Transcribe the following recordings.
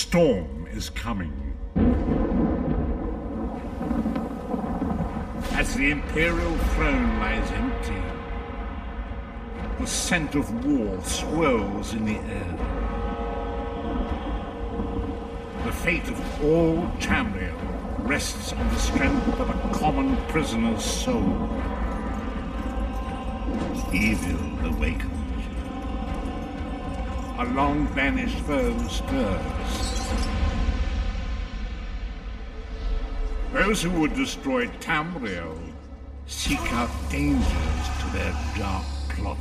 storm is coming. As the imperial throne lies empty, the scent of war swirls in the air. The fate of all Tamriel rests on the strength of a common prisoner's soul. Evil awakens. A long-banished foe stirs. Those who would destroy Tamriel seek out dangers to their dark plot.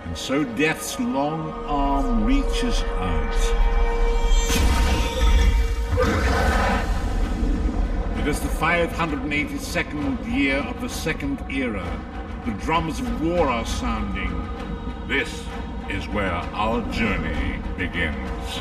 And so death's long arm reaches out. It is the 582nd year of the Second Era. The drums of war are sounding. This is where our journey begins.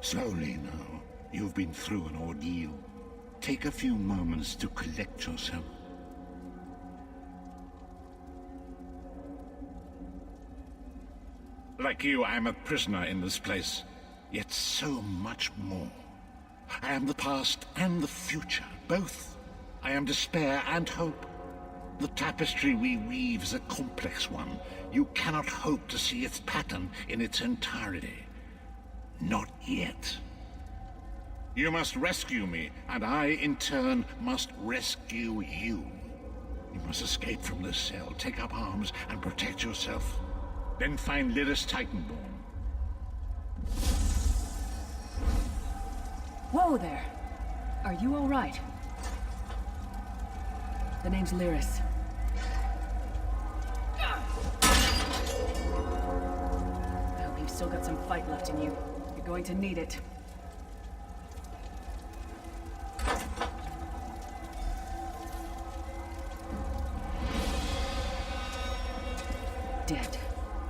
Slowly now. You've been through an ordeal. Take a few moments to collect yourself. Like you, I am a prisoner in this place. Yet so much more. I am the past and the future, both. I am despair and hope. The tapestry we weave is a complex one. You cannot hope to see its pattern in its entirety. Not yet. You must rescue me, and I, in turn, must rescue you. You must escape from this cell, take up arms, and protect yourself. Then find Lyris Titanborn. Whoa there! Are you all right? The name's Lyris. I hope you've still got some fight left in you. You're going to need it. Dead.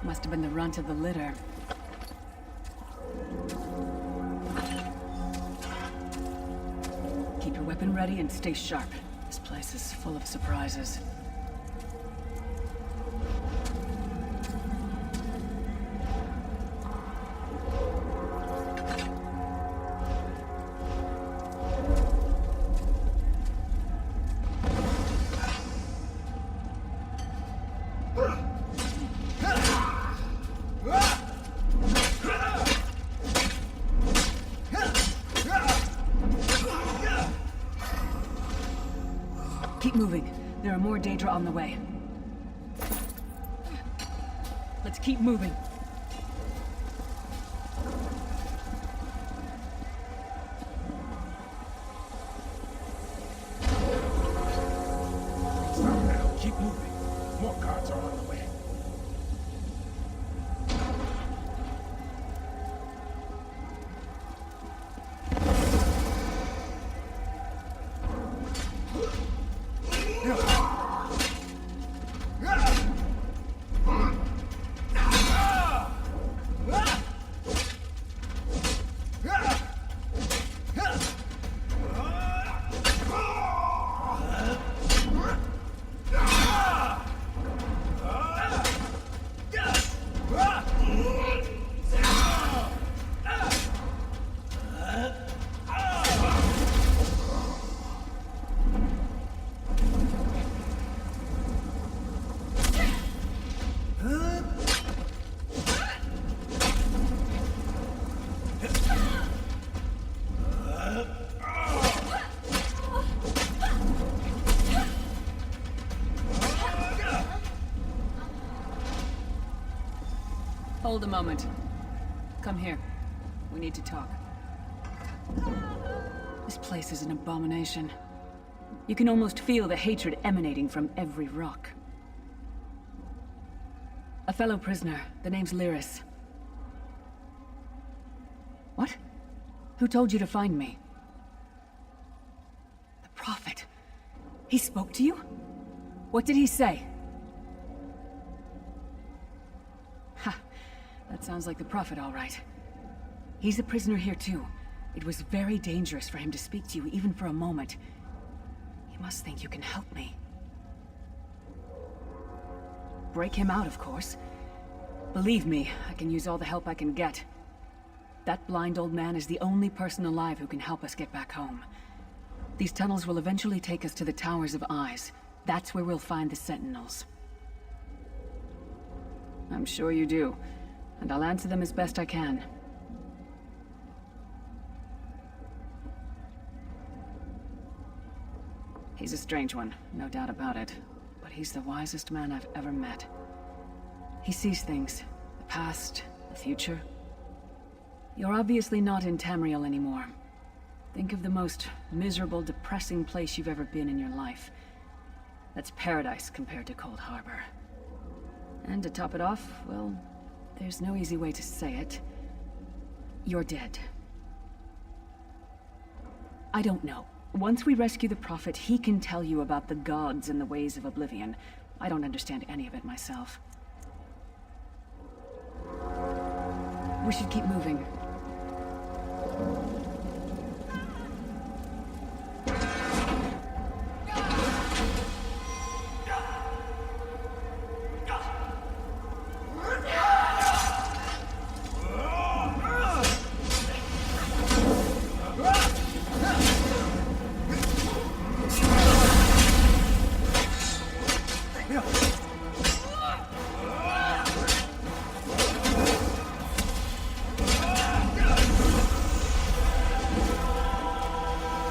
Must have been the runt of the litter. Keep your weapon ready and stay sharp. This place is full of surprises. Keep moving. There are more Daedra on the way. Let's keep moving. Stop now. Keep moving. More guards are on the way. Hold a moment. Come here. We need to talk. This place is an abomination. You can almost feel the hatred emanating from every rock. A fellow prisoner. The name's Lyris. What? Who told you to find me? The Prophet. He spoke to you? What did he say? Ha! That sounds like the Prophet, all right. He's a prisoner here too. It was very dangerous for him to speak to you, even for a moment. You must think you can help me. Break him out, of course. Believe me, I can use all the help I can get. That blind old man is the only person alive who can help us get back home. These tunnels will eventually take us to the Towers of Eyes. That's where we'll find the Sentinels. I'm sure you do, and I'll answer them as best I can. He's a strange one, no doubt about it. But he's the wisest man I've ever met. He sees things. The past, the future. You're obviously not in Tamriel anymore. Think of the most miserable, depressing place you've ever been in your life. That's paradise compared to Cold Harbor. And to top it off, well, there's no easy way to say it. You're dead. I don't know. Once we rescue the Prophet, he can tell you about the gods and the ways of Oblivion. I don't understand any of it myself. We should keep moving.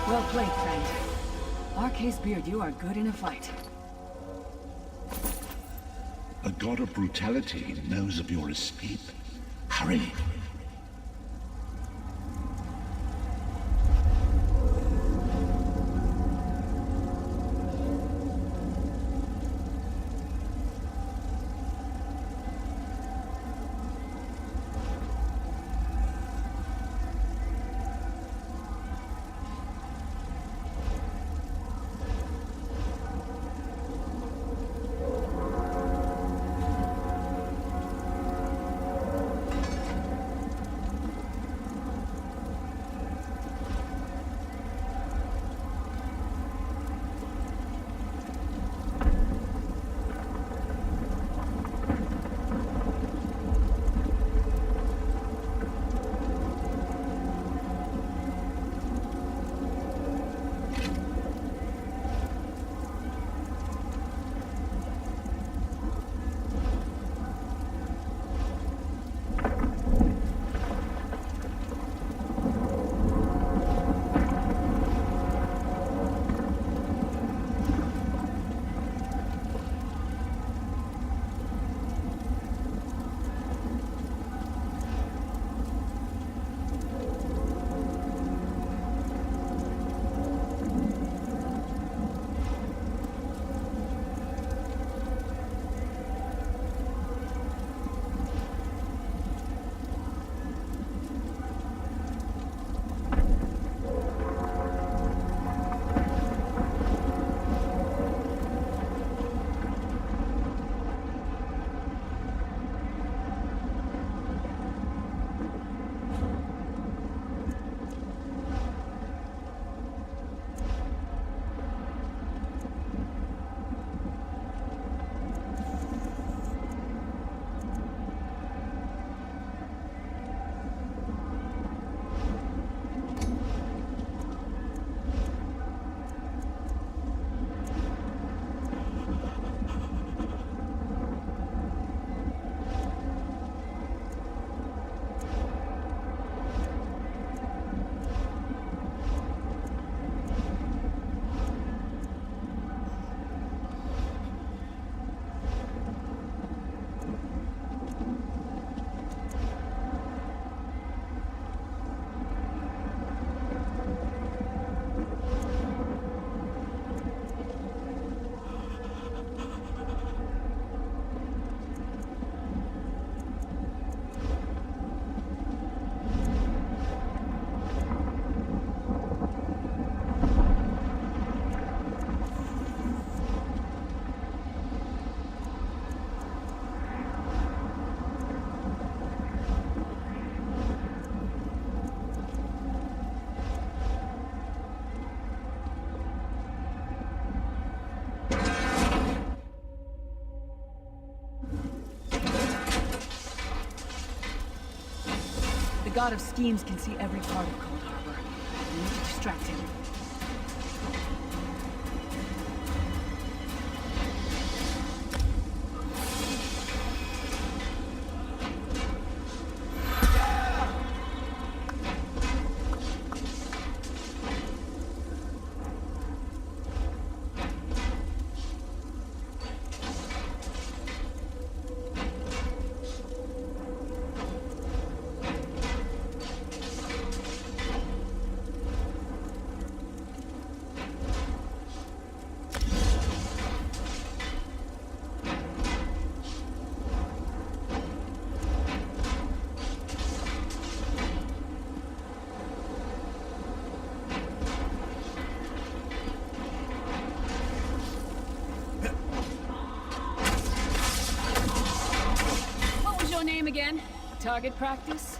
Well played, friend. Arcase Beard, you are good in a fight. A god of brutality knows of your escape. Hurry! The god of schemes can see every part of Cold Harbor. We need to distract him. Again? Target practice?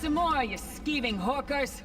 some more, you skeeving hawkers?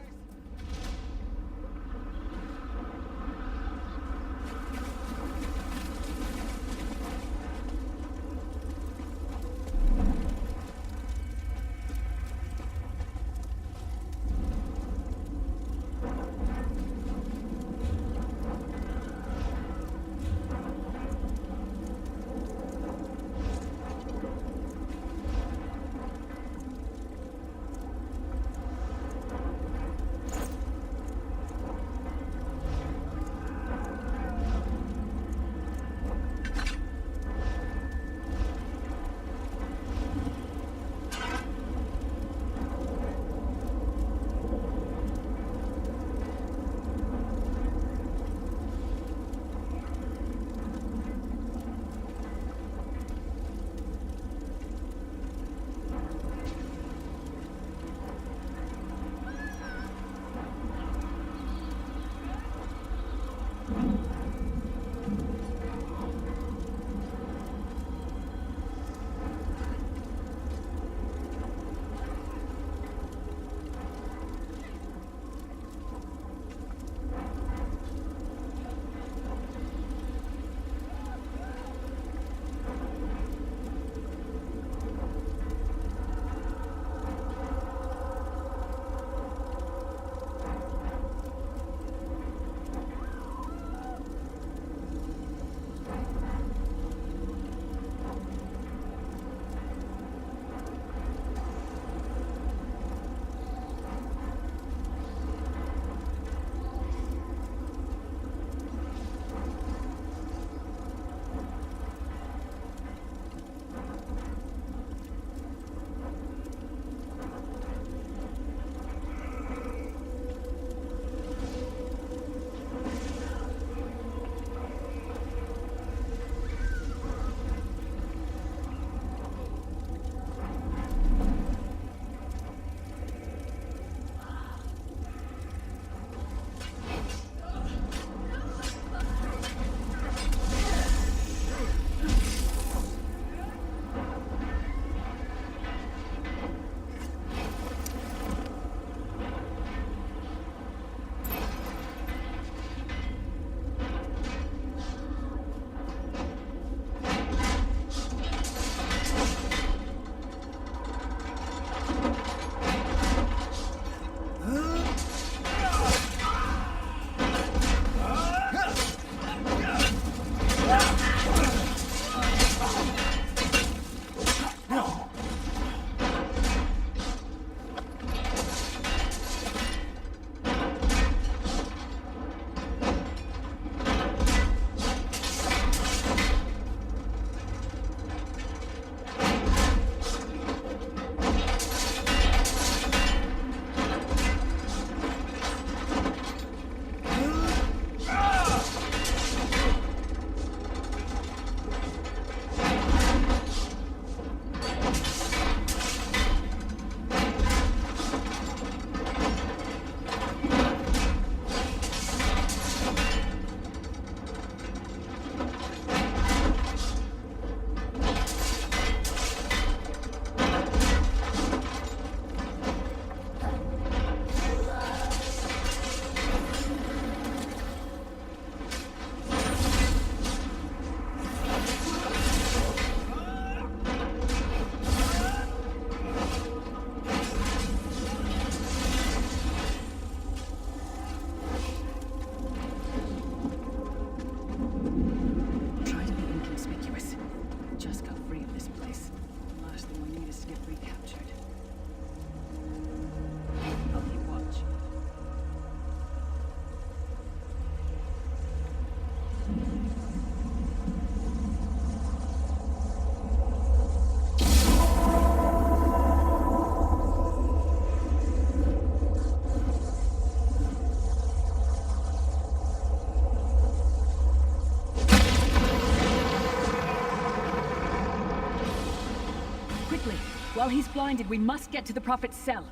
While he's blinded, we must get to the Prophet's cell.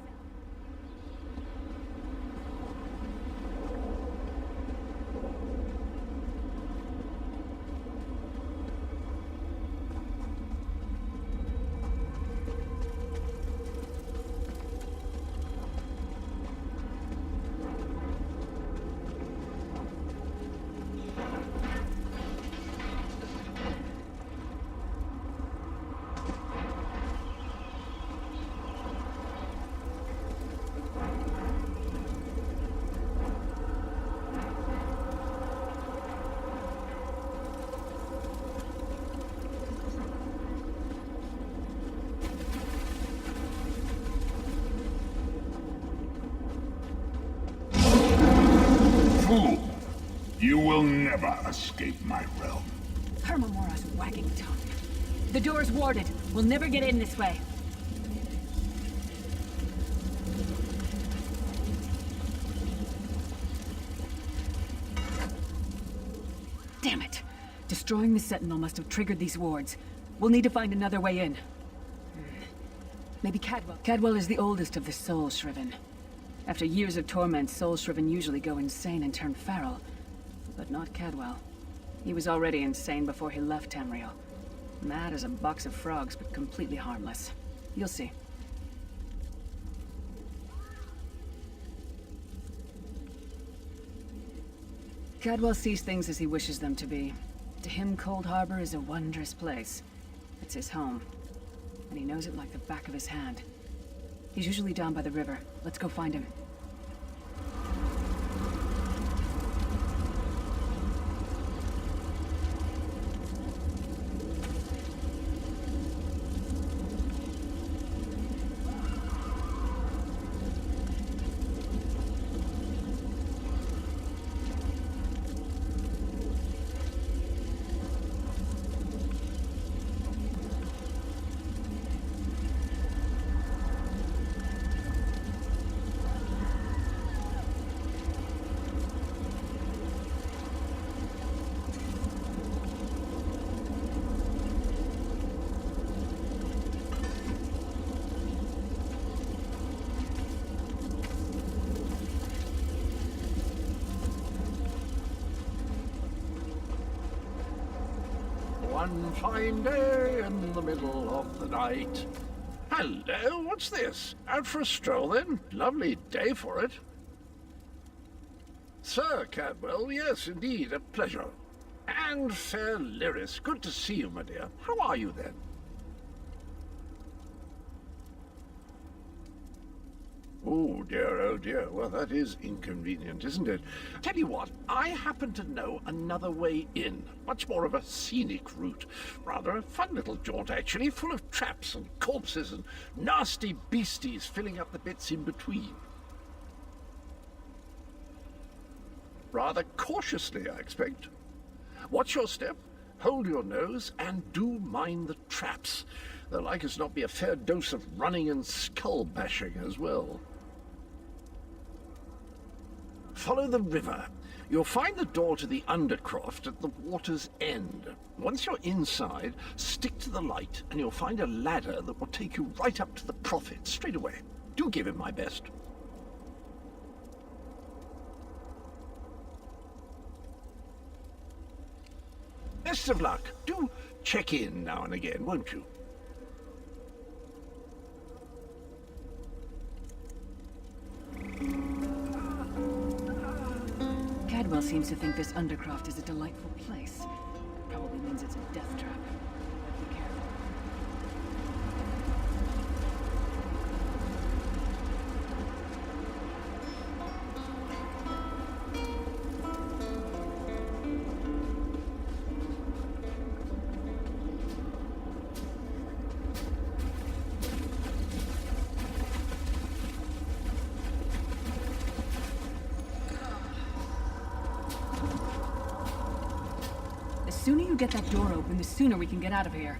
will never escape my realm. Hermamora's wagging tongue. The door's warded. We'll never get in this way. Damn it! Destroying the Sentinel must have triggered these wards. We'll need to find another way in. Maybe Cadwell. Cadwell is the oldest of the Soul Shriven. After years of torment, Soul Shriven usually go insane and turn feral. But not Cadwell. He was already insane before he left Tamriel. Mad as a box of frogs, but completely harmless. You'll see. Cadwell sees things as he wishes them to be. To him, Cold Harbor is a wondrous place. It's his home. And he knows it like the back of his hand. He's usually down by the river. Let's go find him. One fine day in the middle of the night. Hello, what's this? Out for a stroll then? Lovely day for it. Sir Cadwell, yes, indeed, a pleasure. And fair Lyris, good to see you, my dear. How are you then? Oh dear, well that is inconvenient, isn't it? Tell you what, I happen to know another way in. Much more of a scenic route. Rather a fun little jaunt actually, full of traps and corpses and nasty beasties filling up the bits in between. Rather cautiously, I expect. Watch your step, hold your nose, and do mind the traps. There'll like as not be a fair dose of running and skull bashing as well. Follow the river. You'll find the door to the Undercroft at the water's end. Once you're inside, stick to the light, and you'll find a ladder that will take you right up to the Prophet straight away. Do give him my best. Best of luck. Do check in now and again, won't you? Cadwell seems to think this Undercroft is a delightful place. That probably means it's a death trap. Be careful. The sooner you get that door open, the sooner we can get out of here.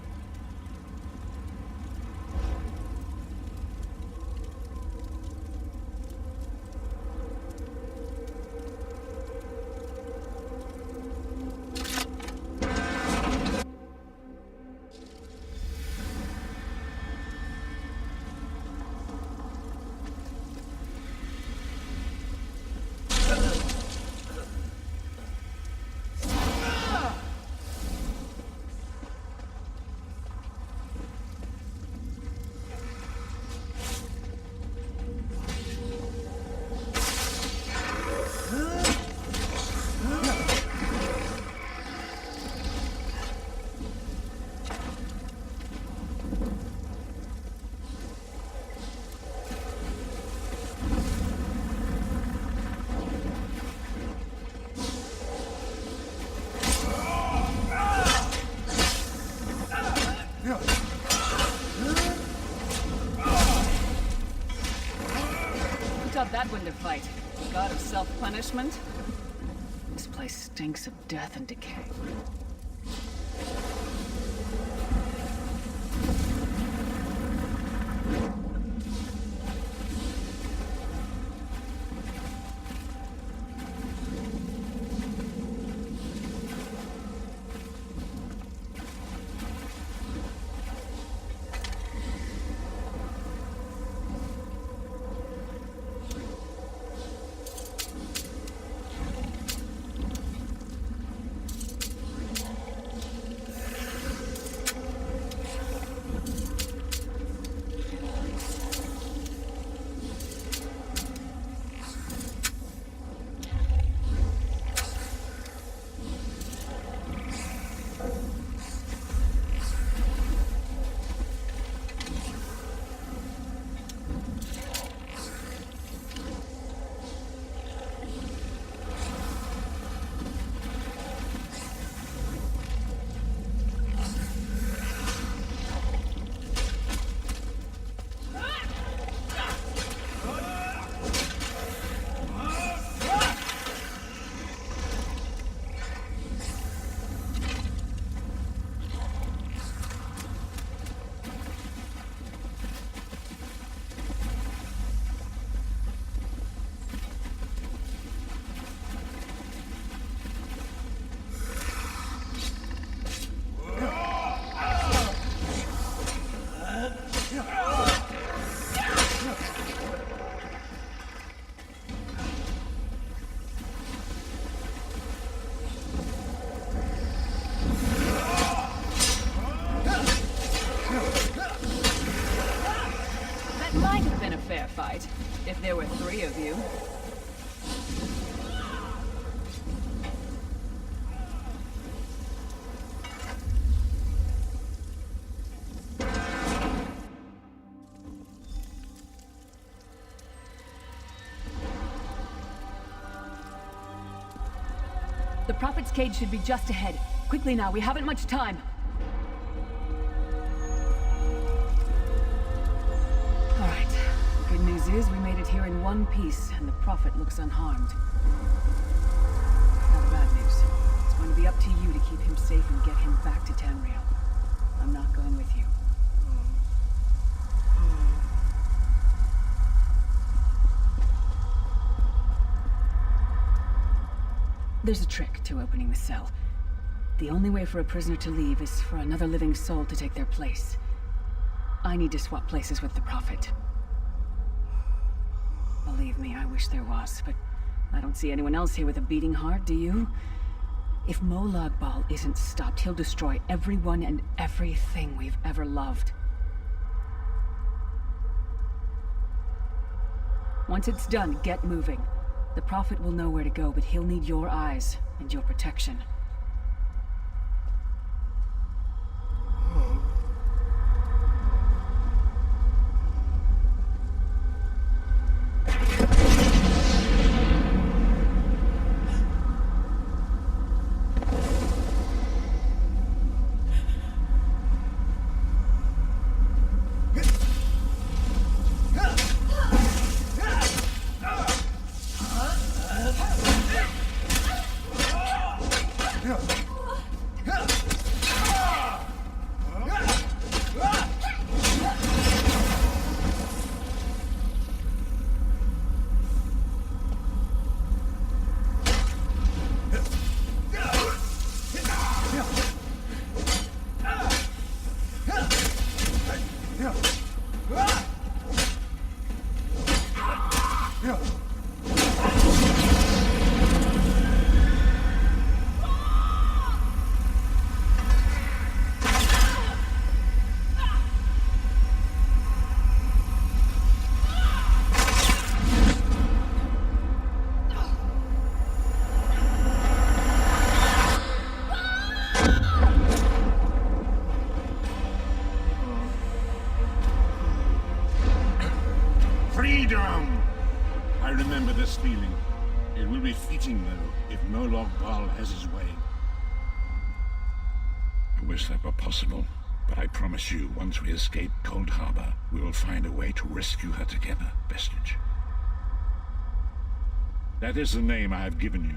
That wouldn't have fight. God of self-punishment? This place place stinks of death and decay. Might have been a fair fight, if there were 3 of you. The Prophet's cage should be just ahead. Quickly now, we haven't much time. Good news is we made it here in one piece, and the Prophet looks unharmed. Now the bad news. It's going to be up to you to keep him safe and get him back to Tamriel. I'm not going with you. There's a trick to opening the cell. The only way for a prisoner to leave is for another living soul to take their place. I need to swap places with the Prophet. Believe me, I wish there was, but I don't see anyone else here with a beating heart, do you? If Molag Bal isn't stopped, he'll destroy everyone and everything we've ever loved. Once it's done, get moving. The Prophet will know where to go, but he'll need your eyes and your protection. Freedom! I remember this feeling. It will be fleeting, though, if Molag Bal has his way. I wish that were possible, but I promise you, once we escape Cold Harbor, we will find a way to rescue her together, Vestige. That is the name I have given you.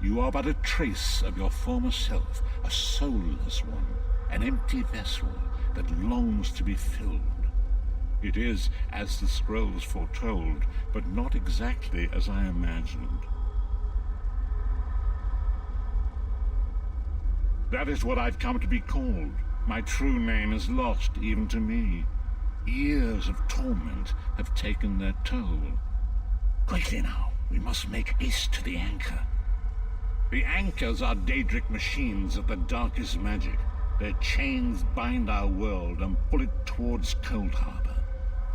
You are but a trace of your former self, a soulless one, an empty vessel that longs to be filled. It is as the scrolls foretold, but not exactly as I imagined. That is what I've come to be called. My true name is lost even to me. Years of torment have taken their toll. Quickly now, we must make haste to the anchor. The anchors are Daedric machines of the darkest magic. Their chains bind our world and pull it towards Cold Harbor.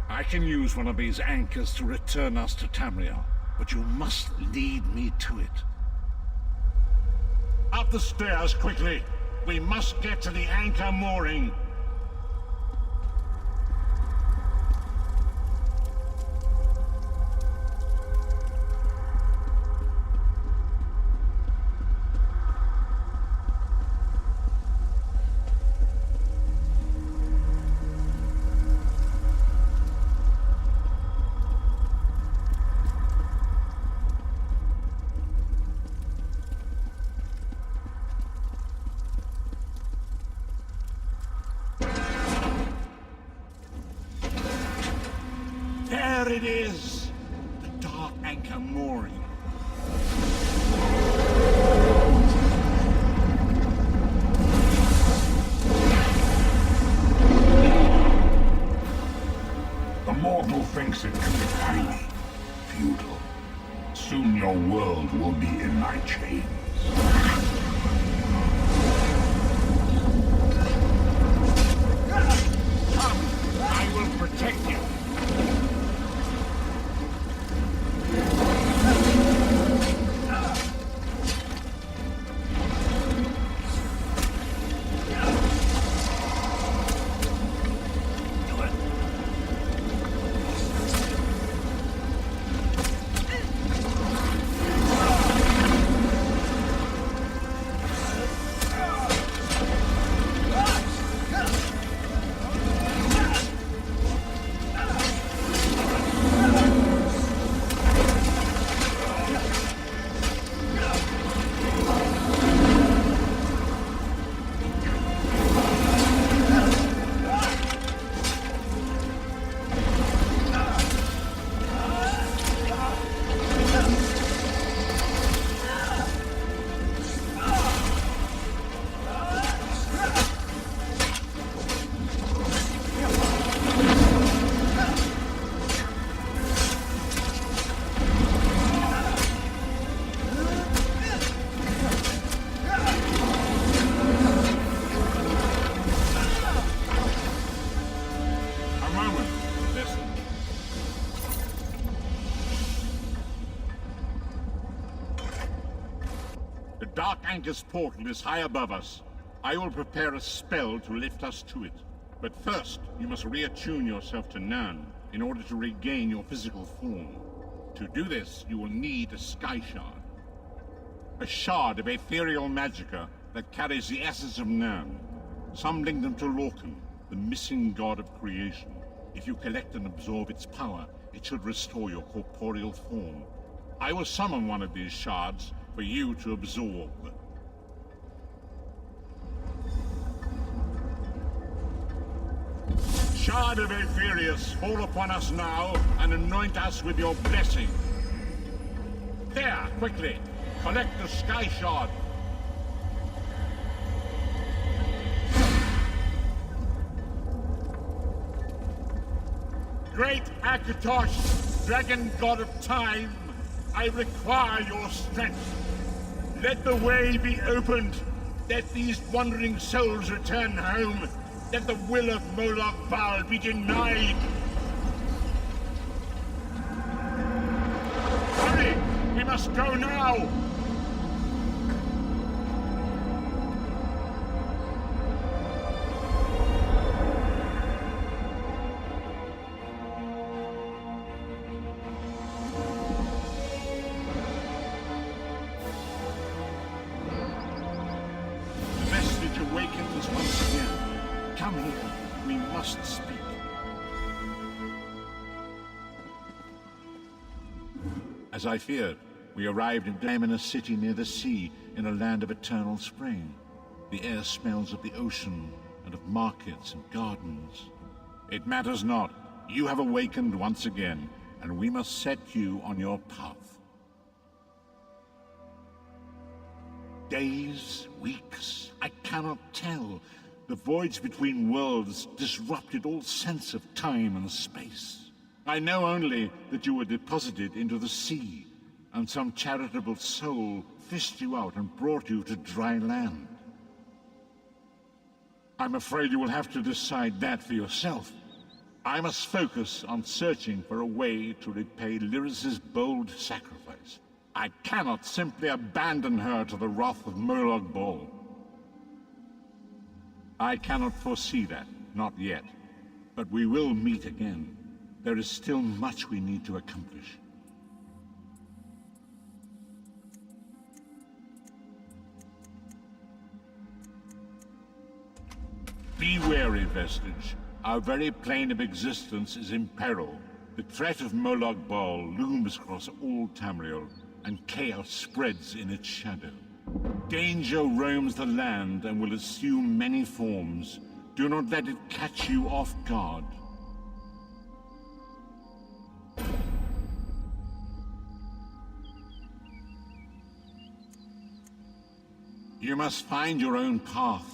I can use one of these anchors to return us to Tamriel, but you must lead me to it. Up the stairs, quickly! We must get to the anchor mooring! There it is! The dark anchor mooring. The mortal thinks it can be tiny, futile. Soon your world will be in my chains. Come! I will protect you! The Dark Anchor's portal is high above us. I will prepare a spell to lift us to it. But first, you must reattune yourself to Nan in order to regain your physical form. To do this, you will need a Sky Shard. A shard of ethereal magicka that carries the essence of Nan. Some link them to Lorcan, the missing god of creation. If you collect and absorb its power, it should restore your corporeal form. I will summon one of these shards for you to absorb. Shard of Aetherius, fall upon us now and anoint us with your blessing. There, quickly, collect the Sky Shard. Great Akatosh, dragon god of time, I require your strength. Let the way be opened. Let these wandering souls return home. Let the will of Molag Bal be denied. Hurry! We must go now! The message awakens once again. Come here. We must speak. As I feared, We arrived in time in a city near the sea, in a land of eternal spring. The air smells of the ocean, and of markets and gardens. It matters not. You have awakened once again, and we must set you on your path. Days, weeks, I cannot tell. The voids between worlds disrupted all sense of time and space. I know only that you were deposited into the sea, and some charitable soul fished you out and brought you to dry land. I'm afraid you will have to decide that for yourself. I must focus on searching for a way to repay Lyris's bold sacrifice. I cannot simply abandon her to the wrath of Murloc Ball. I cannot foresee that, not yet. But we will meet again. There is still much we need to accomplish. Be wary, Vestige. Our very plane of existence is in peril. The threat of Murloc Ball looms across all Tamriel, and chaos spreads in its shadow. Danger roams the land and will assume many forms. Do not let it catch you off guard. You must find your own path.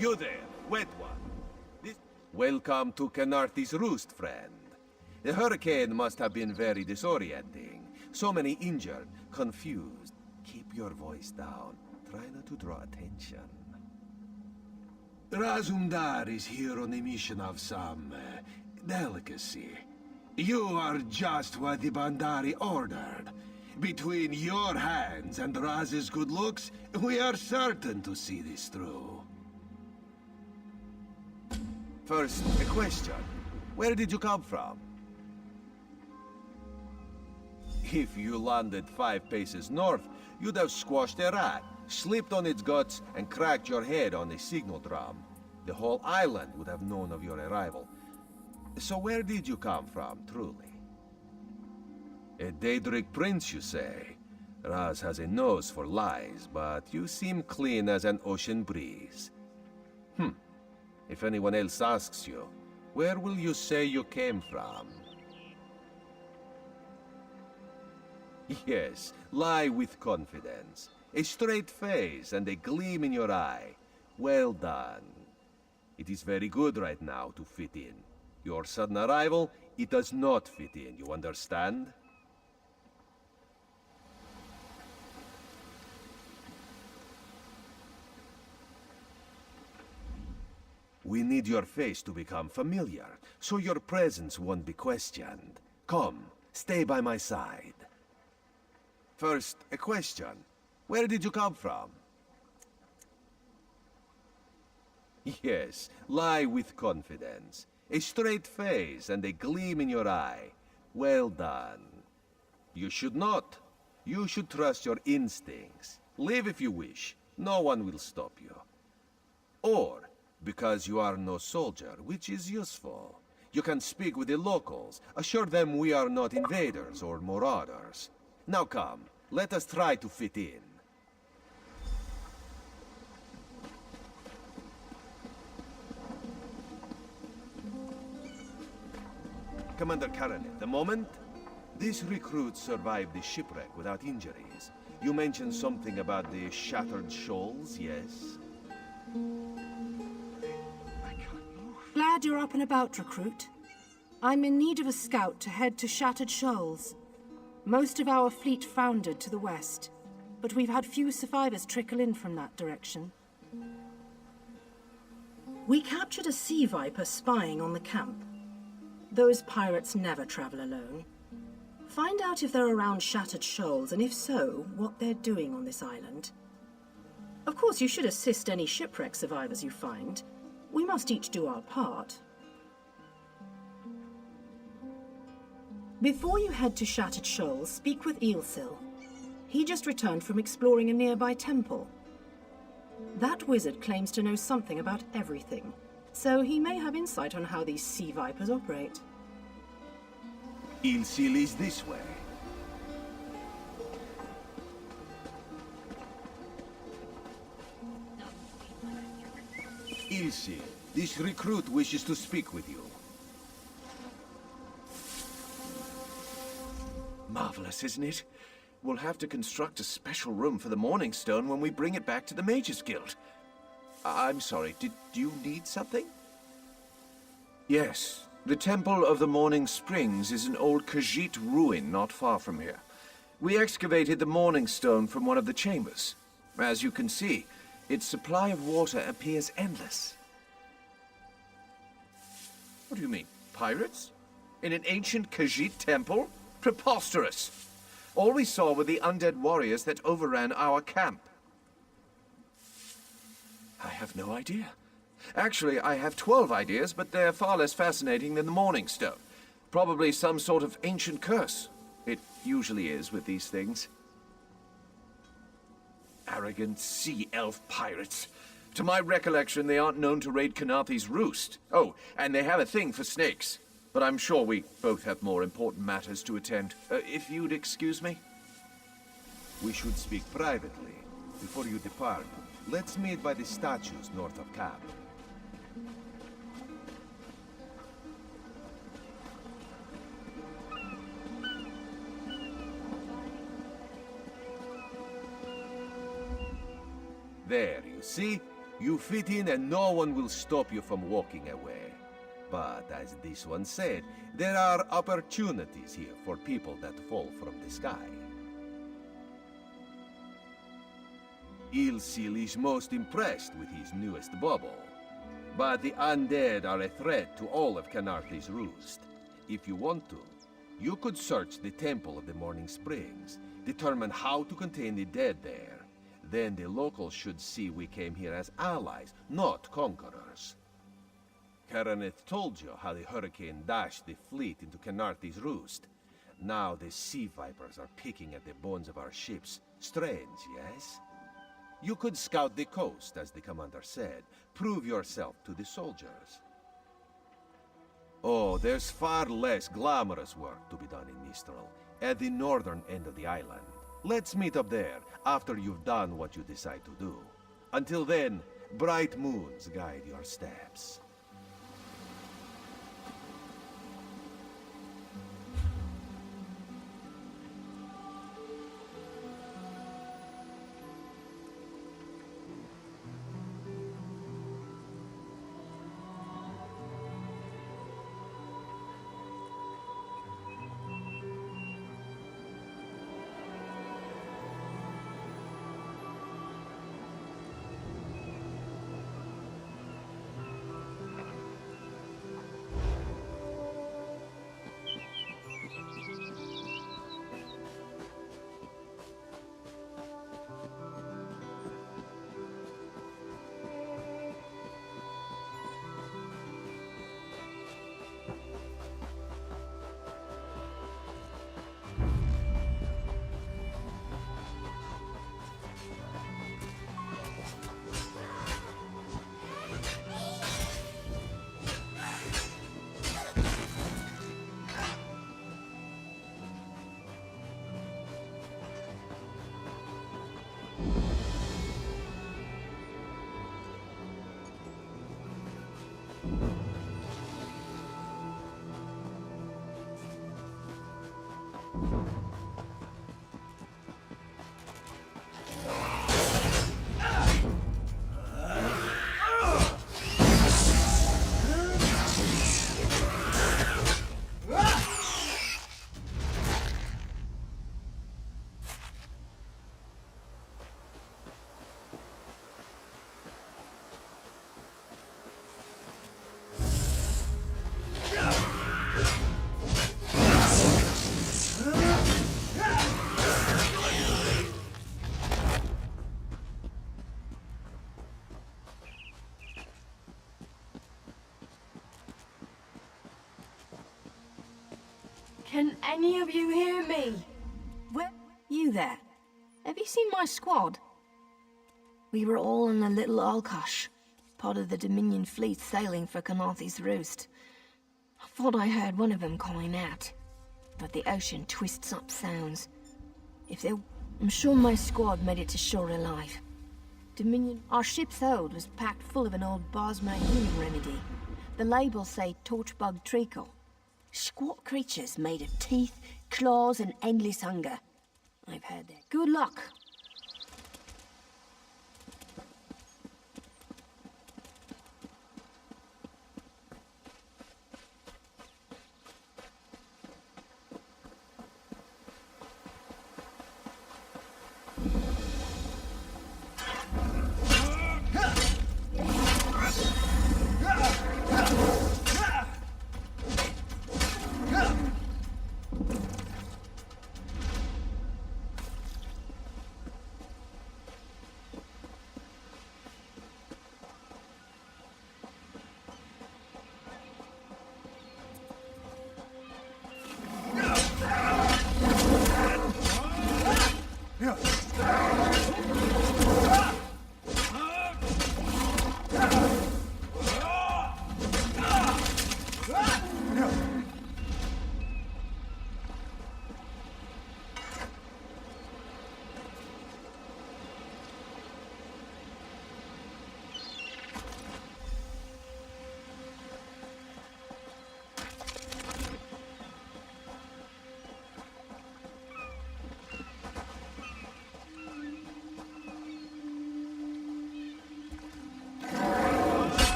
You there, wet one. Welcome to Canarthi's Roost, friend. The hurricane must have been very disorienting. So many injured, confused. Keep your voice down. Try not to draw attention. Razumdar is here on a mission of some delicacy. You are just what the Bandari ordered. Between your hands and Raz's good looks, we are certain to see this through. First, a question. Where did you come from? If you landed 5 paces north, you'd have squashed a rat, slipped on its guts, and cracked your head on a signal drum. The whole island would have known of your arrival. So where did you come from, truly? A Daedric prince, you say? Raz has a nose for lies, but you seem clean as an ocean breeze. If anyone else asks you, where will you say you came from? Yes, lie with confidence. A straight face and a gleam in your eye. Well done. It is very good right now to fit in. Your sudden arrival, it does not fit in, you understand? We need your face to become familiar, so your presence won't be questioned. Come, stay by my side. First, a question. Where did you come from? Yes, lie with confidence. A straight face and a gleam in your eye. Well done. You should not. You should trust your instincts. Live if you wish. No one will stop you. Or, because you are no soldier, which is useful. You can speak with the locals, assure them we are not invaders or marauders. Now come, let us try to fit in. Commander Karanet, the moment? This recruit survived the shipwreck without injuries. You mentioned something about the Shattered Shoals, yes? Glad you're up and about, recruit. I'm in need of a scout to head to Shattered Shoals. Most of our fleet foundered to the west, but we've had few survivors trickle in from that direction. We captured a sea viper spying on the camp. Those pirates never travel alone. Find out if they're around Shattered Shoals, and if so, what they're doing on this island. Of course, you should assist any shipwreck survivors you find. We must each do our part. Before you head to Shattered Shoals, speak with Eelsil. He just returned from exploring a nearby temple. That wizard claims to know something about everything, so he may have insight on how these sea vipers operate. Eelsil is this way. Eelsil, this recruit wishes to speak with you. Marvelous, isn't it? We'll have to construct a special room for the Morning Stone when we bring it back to the Mages Guild. I'm sorry, did you need something? Yes, the Temple of the Morning Springs is an old Khajiit ruin not far from here. We excavated the Morning Stone from one of the chambers. As you can see, its supply of water appears endless. What do you mean, pirates? In an ancient Khajiit temple? Preposterous! All we saw were the undead warriors that overran our camp. I have no idea. Actually, I have 12 ideas, but they're far less fascinating than the Morning Stone. Probably some sort of ancient curse. It usually is with these things. Arrogant sea elf pirates. To my recollection, they aren't known to raid Canarthi's Roost. Oh, and they have a thing for snakes. But I'm sure we both have more important matters to attend. If you'd excuse me? We should speak privately. Before you depart, let's meet by the statues north of camp. There, you see? You fit in and no one will stop you from walking away. But as this one said, there are opportunities here for people that fall from the sky. Ilsil is most impressed with his newest bauble. But the undead are a threat to all of Canarthi's Roost. If you want to, you could search the Temple of the Morning Springs, determine how to contain the dead there. Then the locals should see we came here as allies, not conquerors. Karaneth told you how the hurricane dashed the fleet into Canarthi's Roost. Now the sea vipers are picking at the bones of our ships. Strange, yes? You could scout the coast, as the commander said. Prove yourself to the soldiers. Oh, there's far less glamorous work to be done in Mistral, at the northern end of the island. Let's meet up there, after you've done what you decide to do. Until then, bright moons guide your steps. Can any of you hear me? Where you there? Have you seen my squad? We were all in a little Alkosh, part of the Dominion fleet sailing for Canarthi's Roost. I thought I heard one of them calling out, but the ocean twists up sounds. I'm sure my squad made it to shore alive. Dominion, our ship's hold was packed full of an old Bosmer healing remedy. The labels say torchbug treacle. Squat creatures made of teeth, claws, and endless hunger. I've heard that. Good luck.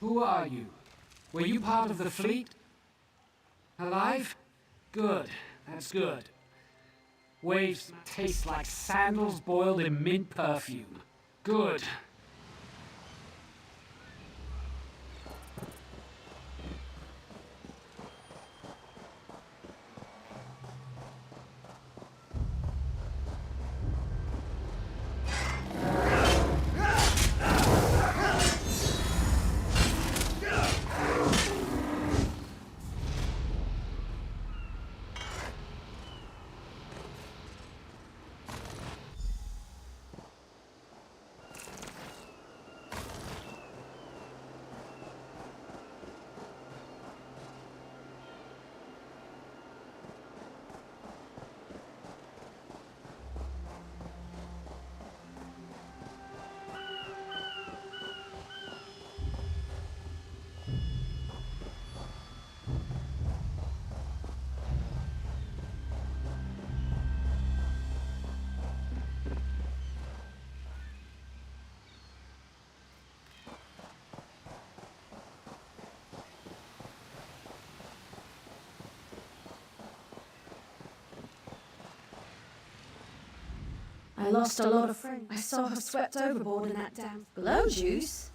Who are you? Were you part of the fleet? Alive? Good. That's good. Waves taste like sandals boiled in mint perfume. Good. I lost a lot of friends. I saw her swept overboard in that damn glow juice.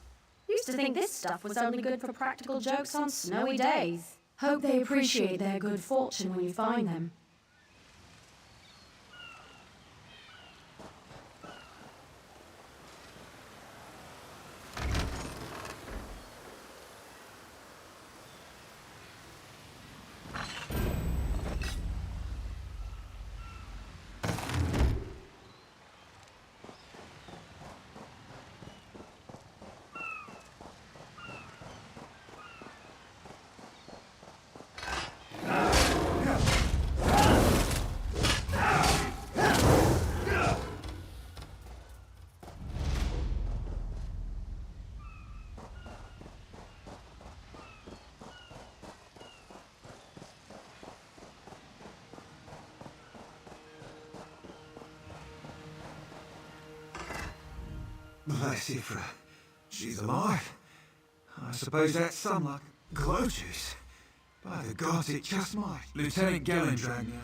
Used to think this stuff was only good for practical jokes on snowy days. Hope they appreciate their good fortune when you find them. Bless Ifra. She's alive. I suppose that's some like glow juice. By the gods, it just might. Lieutenant Gellendrag now.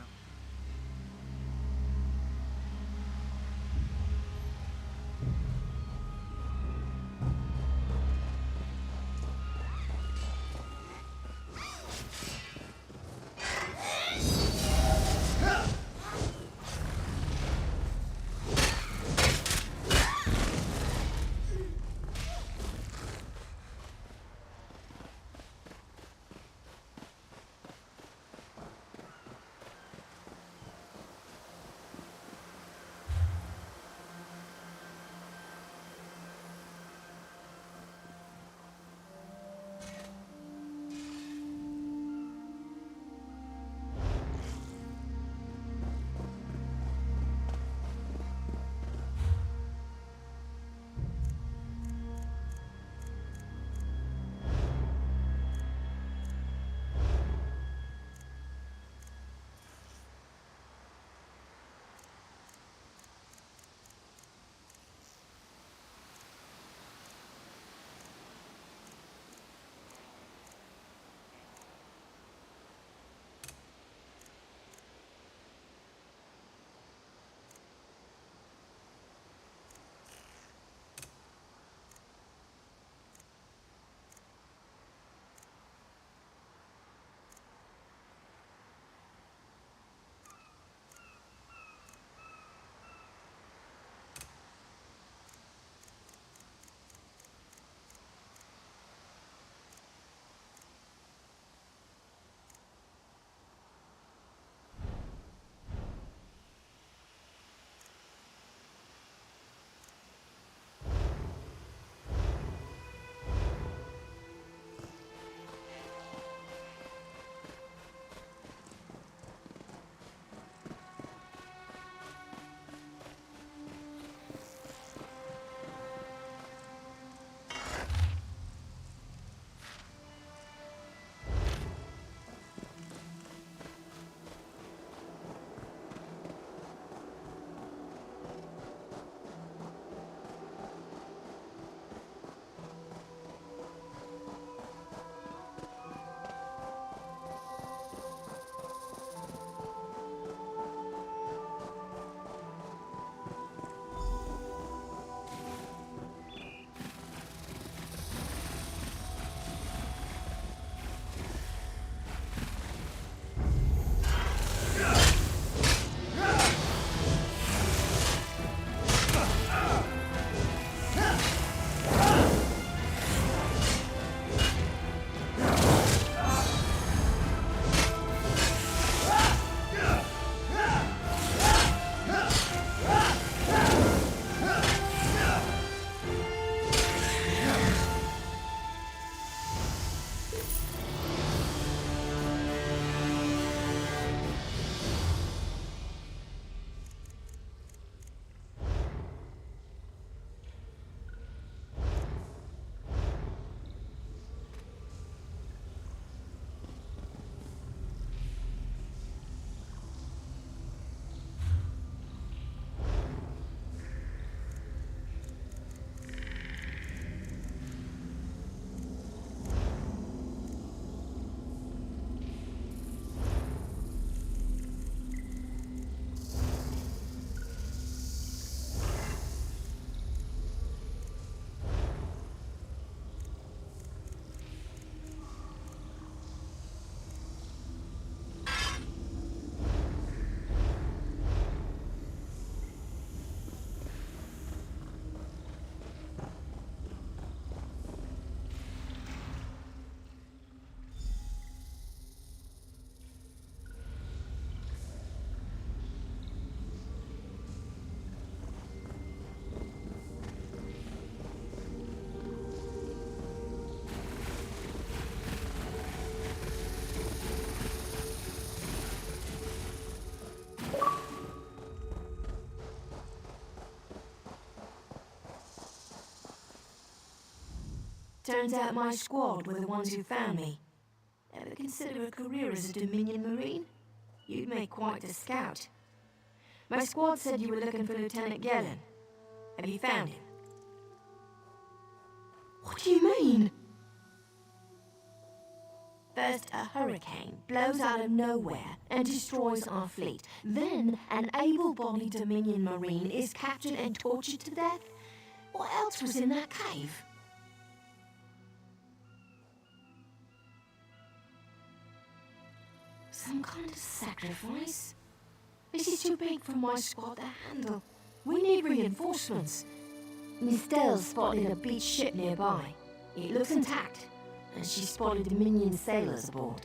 Turns out my squad were the ones who found me. Ever consider a career as a Dominion Marine? You'd make quite the scout. My squad said you were looking for Lieutenant Gellin. Have you found him? What do you mean? First, a hurricane blows out of nowhere and destroys our fleet. Then, an able-bodied Dominion Marine is captured and tortured to death? What else was in that cave? Some kind of sacrifice? This is too big for my squad to handle. We need reinforcements. Miss Dell spotted a beached ship nearby. It looks intact, and she spotted Dominion sailors aboard.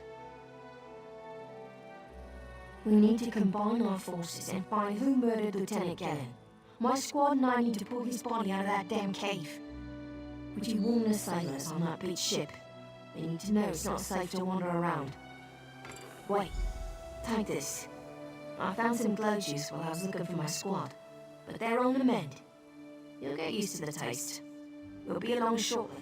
We need to combine our forces and find who murdered Lieutenant Gellin. My squad and I need to pull his body out of that damn cave. Would you warn the sailors on that beached ship? They need to know it's not safe to wander around. Wait, take this. I found some glow juice while I was looking for my squad, but they're on the mend. You'll get used to the taste. We'll be along shortly.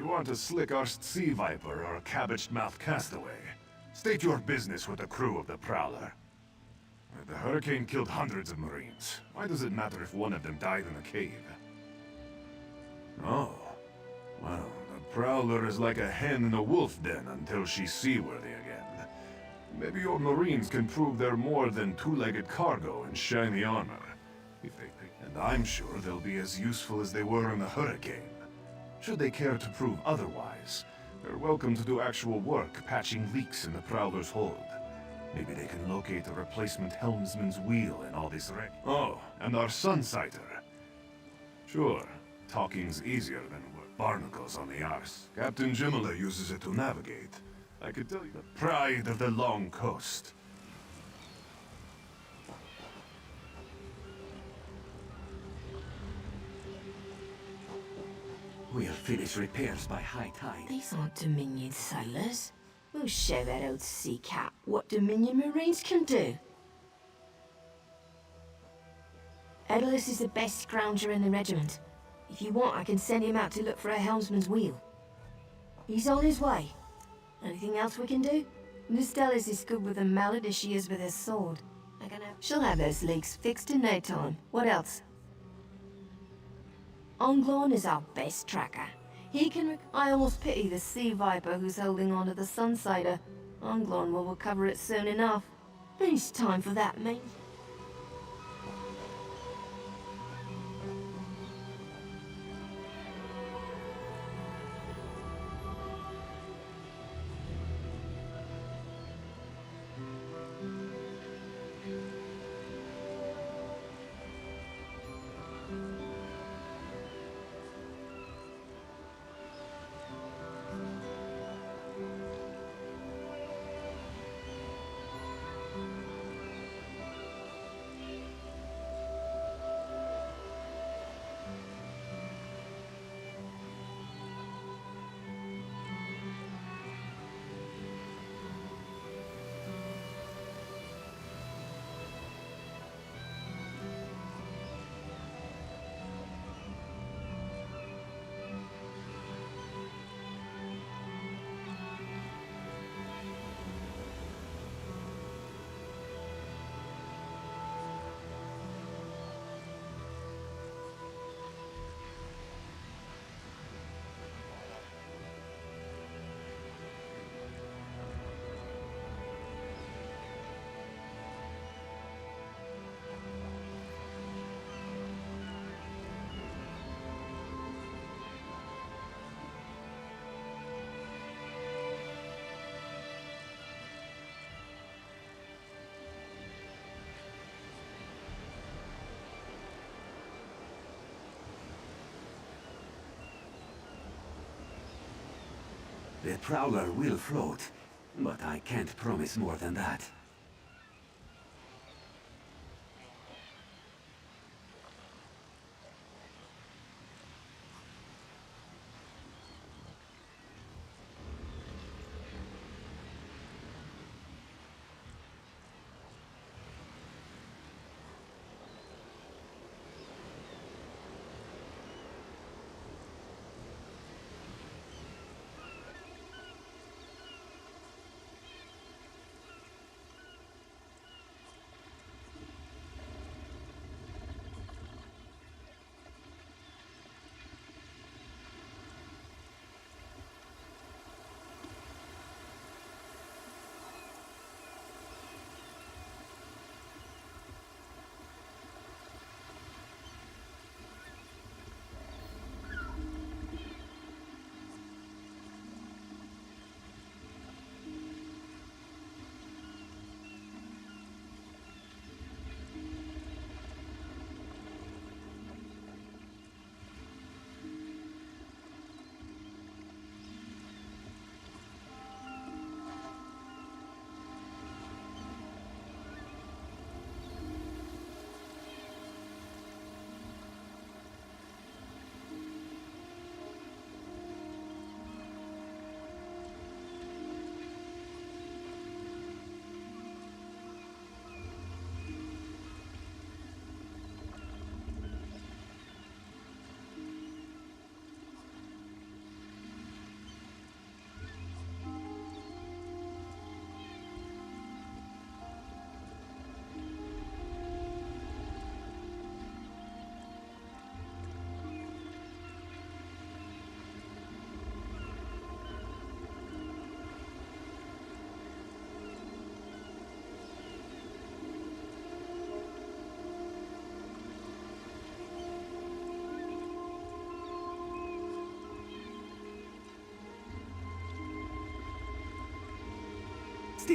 You aren't a slick-arsed sea viper or a cabbage-mouthed castaway. State your business with the crew of the Prowler. The hurricane killed hundreds of Marines. Why does it matter if one of them died in a cave? Oh. Well, the Prowler is like a hen in a wolf den until she's seaworthy again. Maybe your Marines can prove they're more than two-legged cargo in shiny armor. And I'm sure they'll be as useful as they were in the hurricane. Should they care to prove otherwise, they're welcome to do actual work patching leaks in the Prowler's hold. Maybe they can locate a replacement helmsman's wheel in all this wreck. Oh, and our Sunsighter. Sure, talking's easier than work. Barnacles on the arse. Captain Jimala uses it to navigate. I could tell you the pride of the long coast. We'll finish repairs by high tide. These aren't Dominion sailors. We'll show that old sea cat what Dominion Marines can do. Edalus is the best scrounger in the regiment. If you want, I can send him out to look for a helmsman's wheel. He's on his way. Anything else we can do? Miss Dallas is good with a mallet as she is with her sword. She'll have those leaks fixed in no time. What else? Onglon is our best tracker. He can... I almost pity the sea viper who's holding on to the Sunsighter. Onglon will recover it soon enough. It's time for that, mate. The Prowler will float, but I can't promise more than that.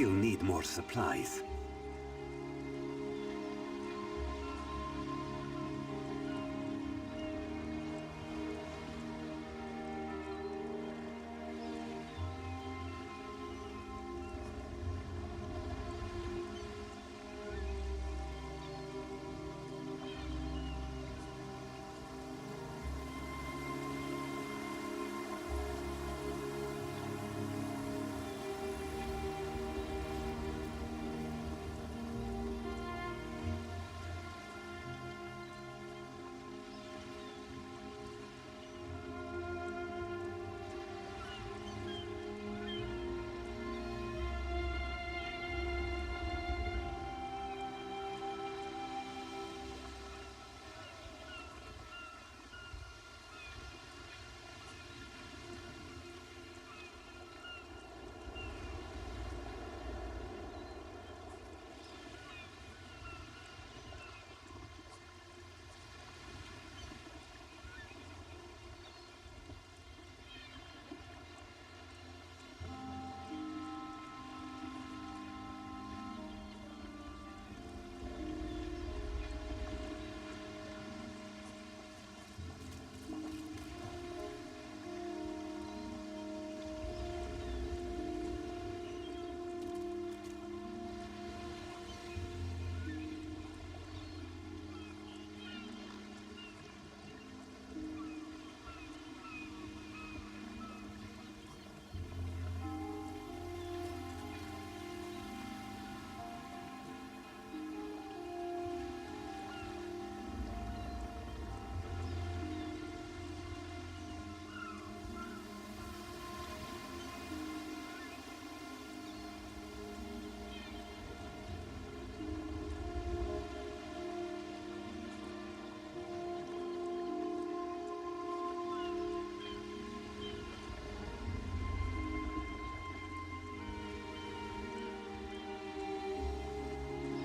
still need more supplies.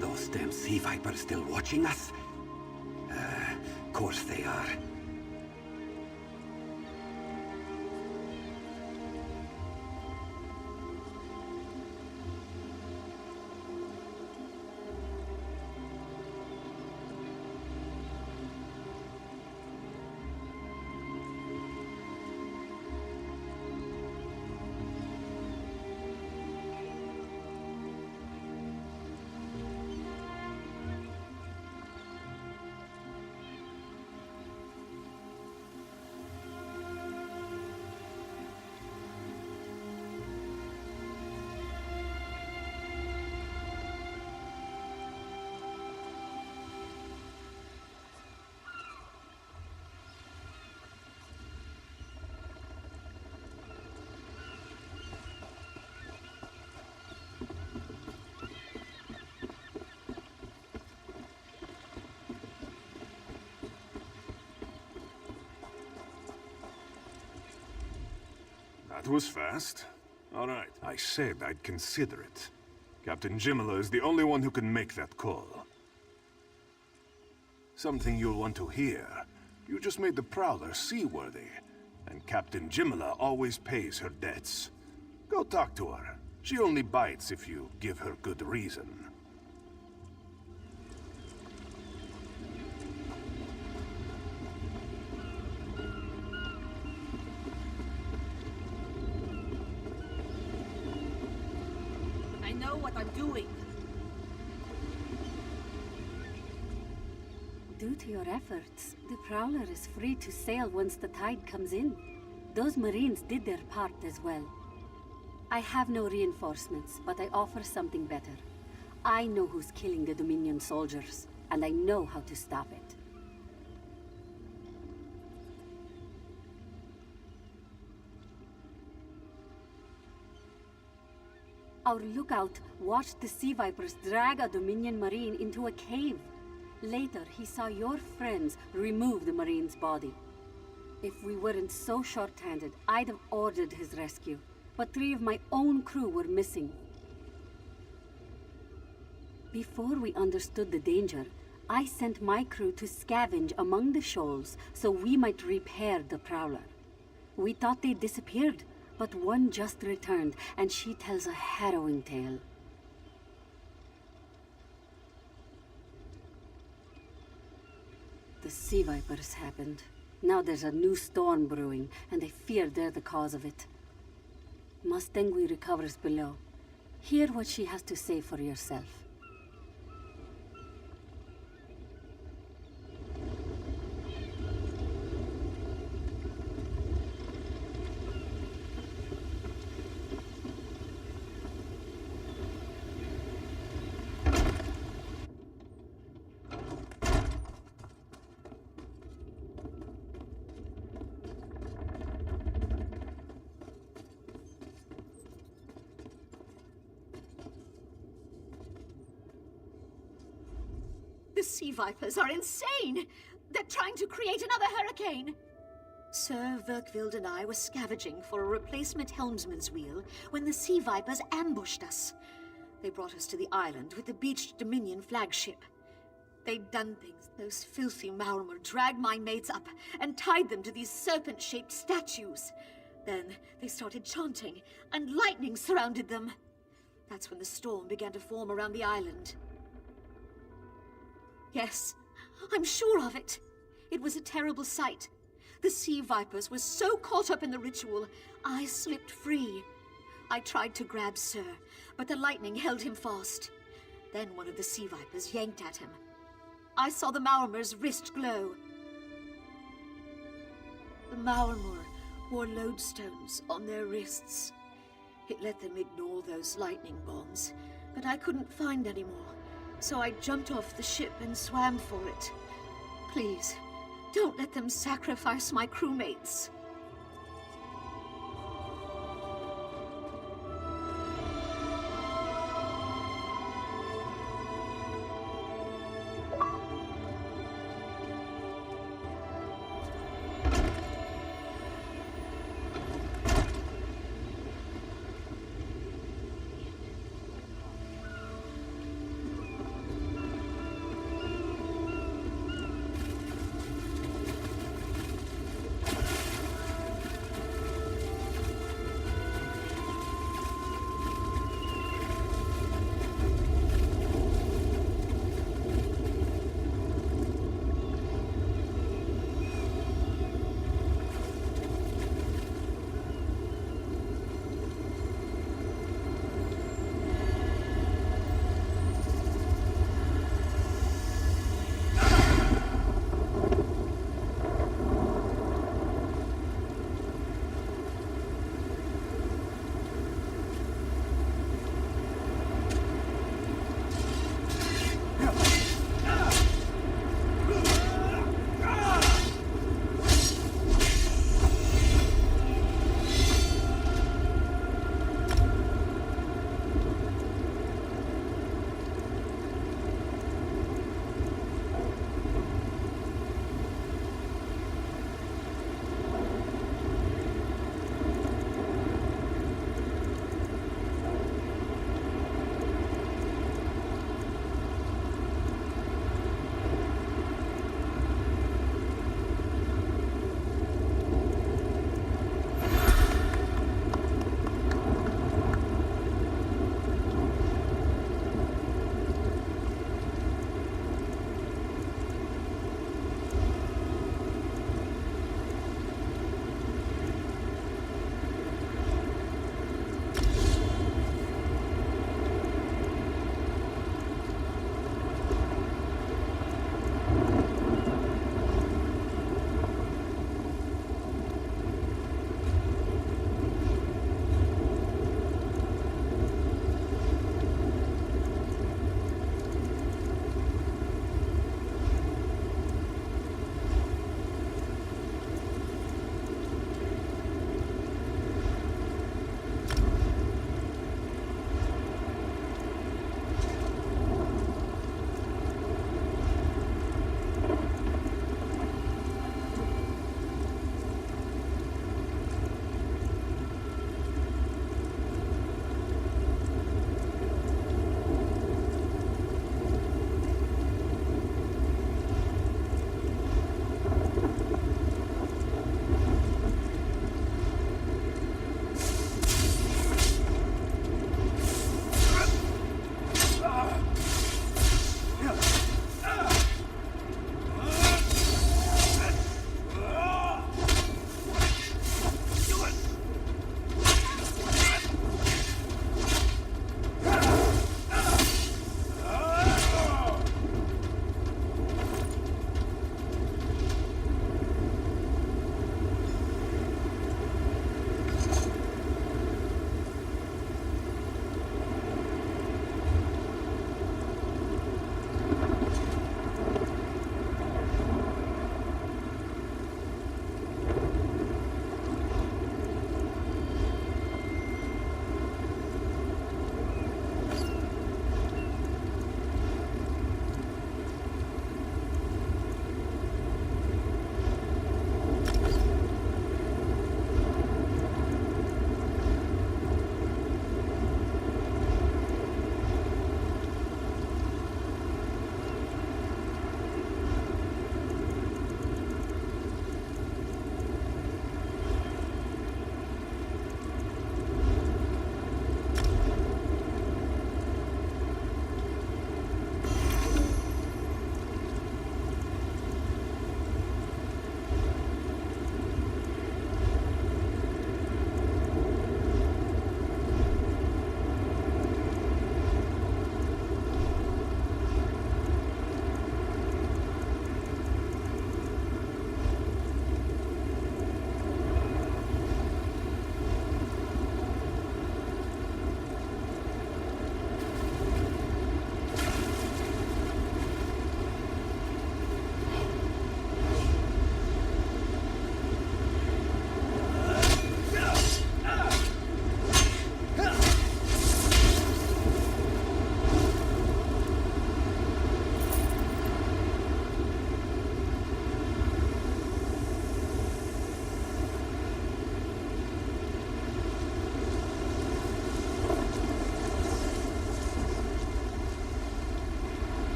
Those damn sea vipers still watching us? Course they are. That was fast. All right, I said I'd consider it. Captain Jimala is the only one who can make that call. Something you'll want to hear. You just made the Prowler seaworthy, and Captain Jimala always pays her debts. Go talk to her. She only bites if you give her good reason. I know what I'm doing. Due to your efforts, the Prowler is free to sail once the tide comes in. Those Marines did their part as well. I have no reinforcements, but I offer something better. I know who's killing the Dominion soldiers, and I know how to stop it. Our lookout watched the Sea Vipers drag a Dominion Marine into a cave. Later, he saw your friends remove the Marine's body. If we weren't so short-handed, I'd have ordered his rescue. But 3 of my own crew were missing. Before we understood the danger, I sent my crew to scavenge among the shoals so we might repair the Prowler. We thought they disappeared, but one just returned, and she tells a harrowing tale. The sea vipers happened. Now there's a new storm brewing, and they fear they're the cause of it. Mustangui recovers below. Hear what she has to say for yourself. The sea vipers are insane! They're trying to create another hurricane! Sir Verkvild and I were scavenging for a replacement helmsman's wheel when the sea vipers ambushed us. They brought us to the island with the beached Dominion flagship. They'd done things. Those filthy Maormer dragged my mates up and tied them to these serpent-shaped statues. Then they started chanting, and lightning surrounded them. That's when the storm began to form around the island. Yes, I'm sure of it. It was a terrible sight. The sea vipers were so caught up in the ritual, I slipped free. I tried to grab Sir, but the lightning held him fast. Then one of the sea vipers yanked at him. I saw the Maormer's wrist glow. The Maormer wore lodestones on their wrists. It let them ignore those lightning bombs, but I couldn't find any more. So I jumped off the ship and swam for it. Please, don't let them sacrifice my crewmates.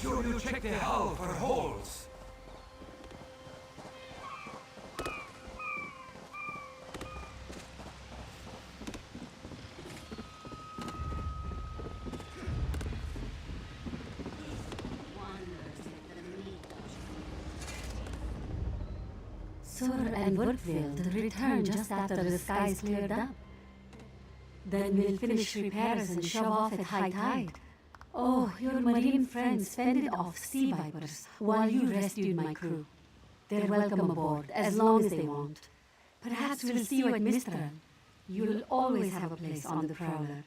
sure you check the hull for holes. Sur and Woodfield return just after the skies cleared up. Then we'll finish repairs and shove off at high tide. Oh, your marine friends fended off sea vipers while you rescued my crew. They're welcome aboard as long as they want. Perhaps we'll see you at Mistral. You'll always have a place on the Prowler.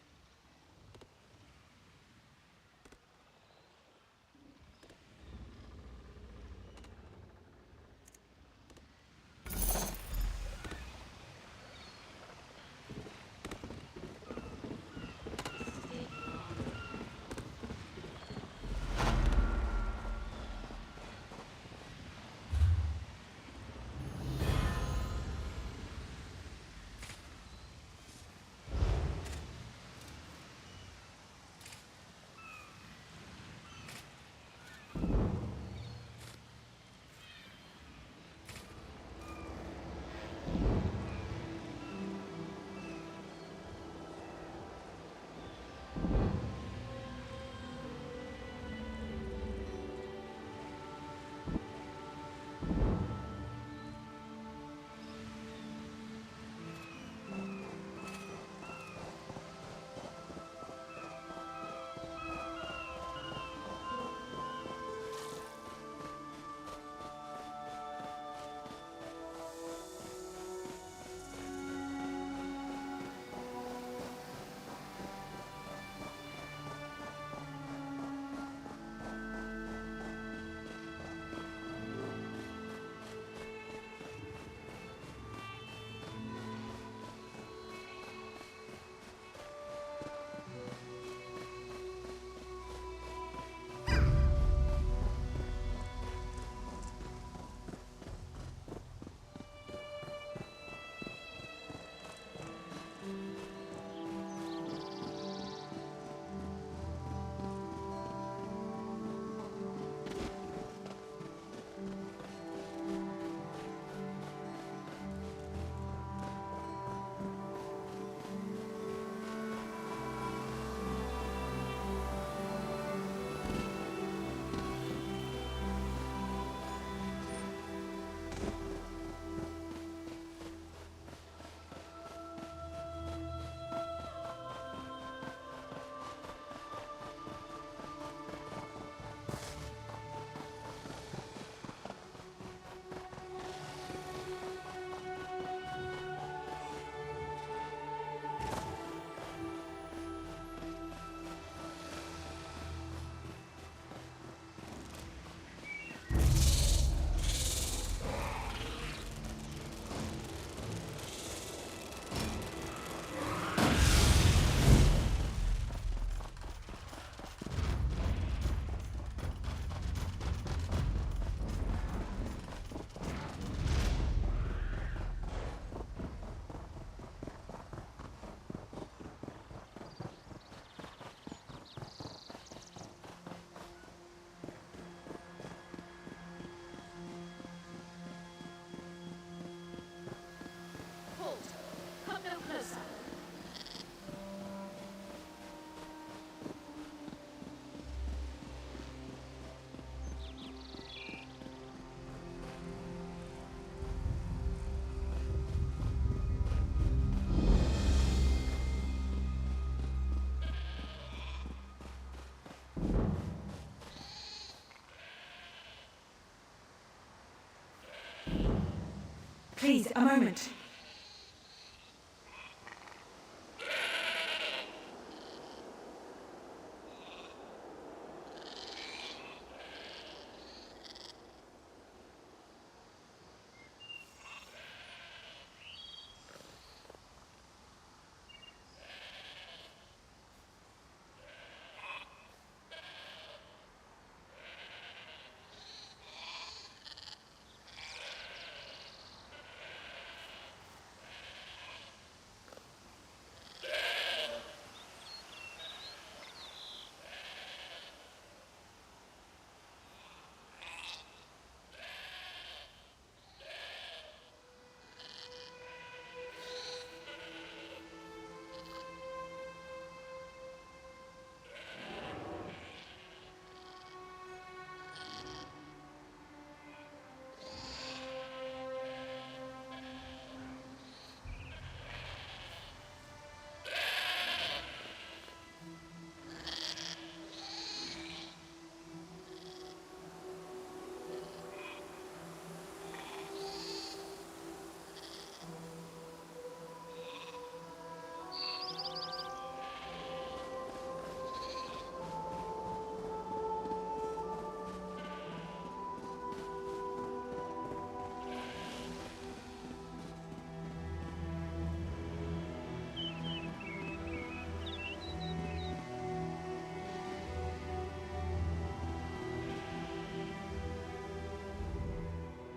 Please, a moment.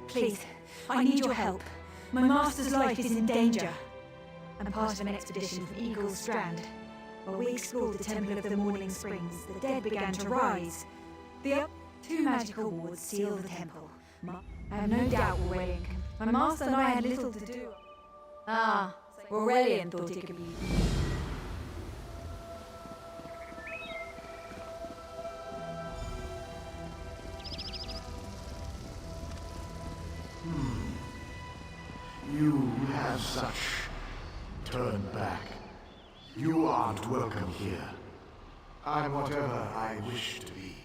Please, I need your help. My master's life is in danger. I'm part of an expedition from Eagle's Strand. While we explored the Temple of the Morning Springs, the dead began to rise. Two magical wards seal the temple. I have no doubt Aurelian can... My master and I had little to do. Aurelian thought it could be... You have such... Turn back. You aren't welcome here. I'm whatever I wish to be.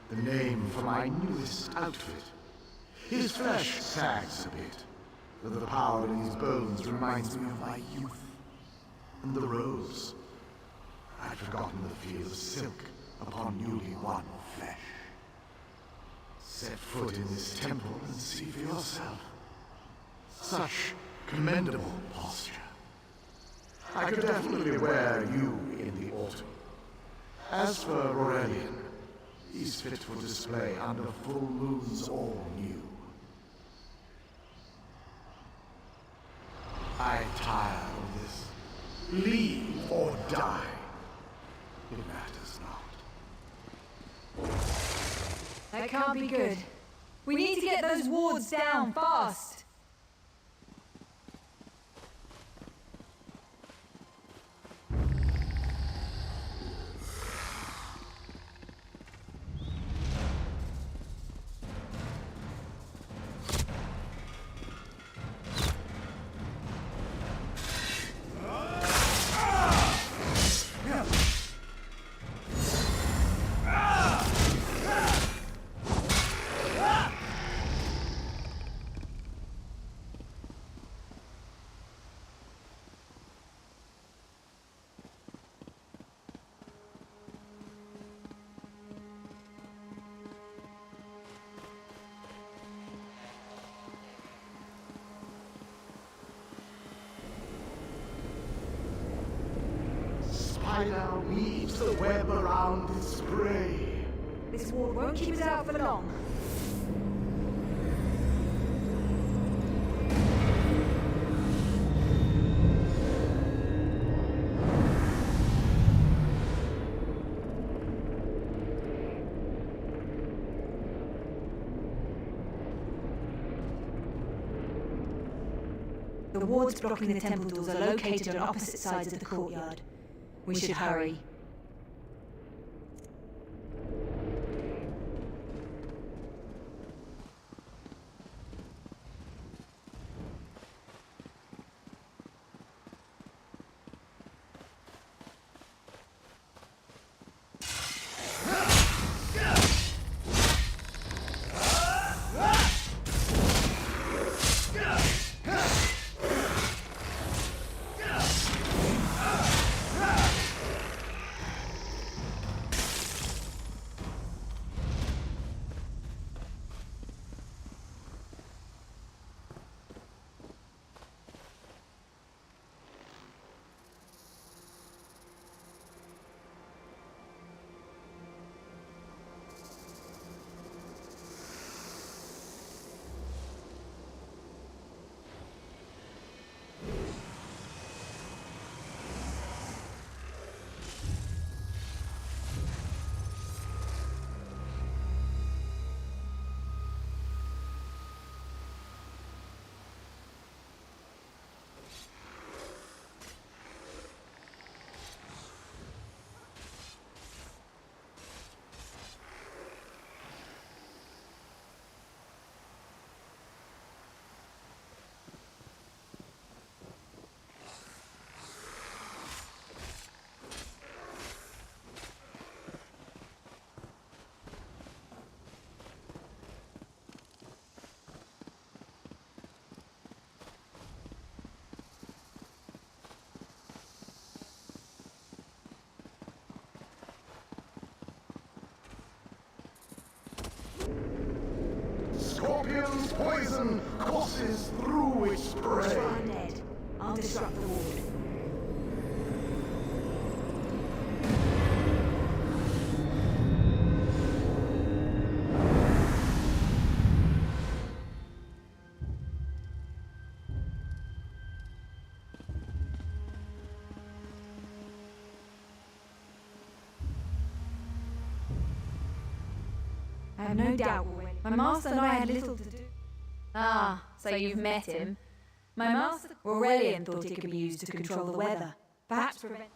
The name for my newest outfit. His flesh sags a bit, but the power in his bones reminds me of my youth. And the rose. I'd forgotten the feel of silk upon newly won flesh. Set foot in this temple and see for yourself. Such commendable posture. I could definitely wear you in the autumn. As for Aurelian, he's fit for display under full moons all new. I tire of this. Leave or die. It matters not. That can't be good. We need to get those wards down, fast! Spider weaves the web around its prey. This ward won't keep us out for long. The wards blocking the temple doors are located on opposite sides of the courtyard. We should hurry. Scorpion's poison courses through its prey. Undead. I'll disrupt the ward. have no doubt my master and I had little to do. Ah, so you've met him. My master, Aurelian, thought it could be used to control the weather. Perhaps prevent...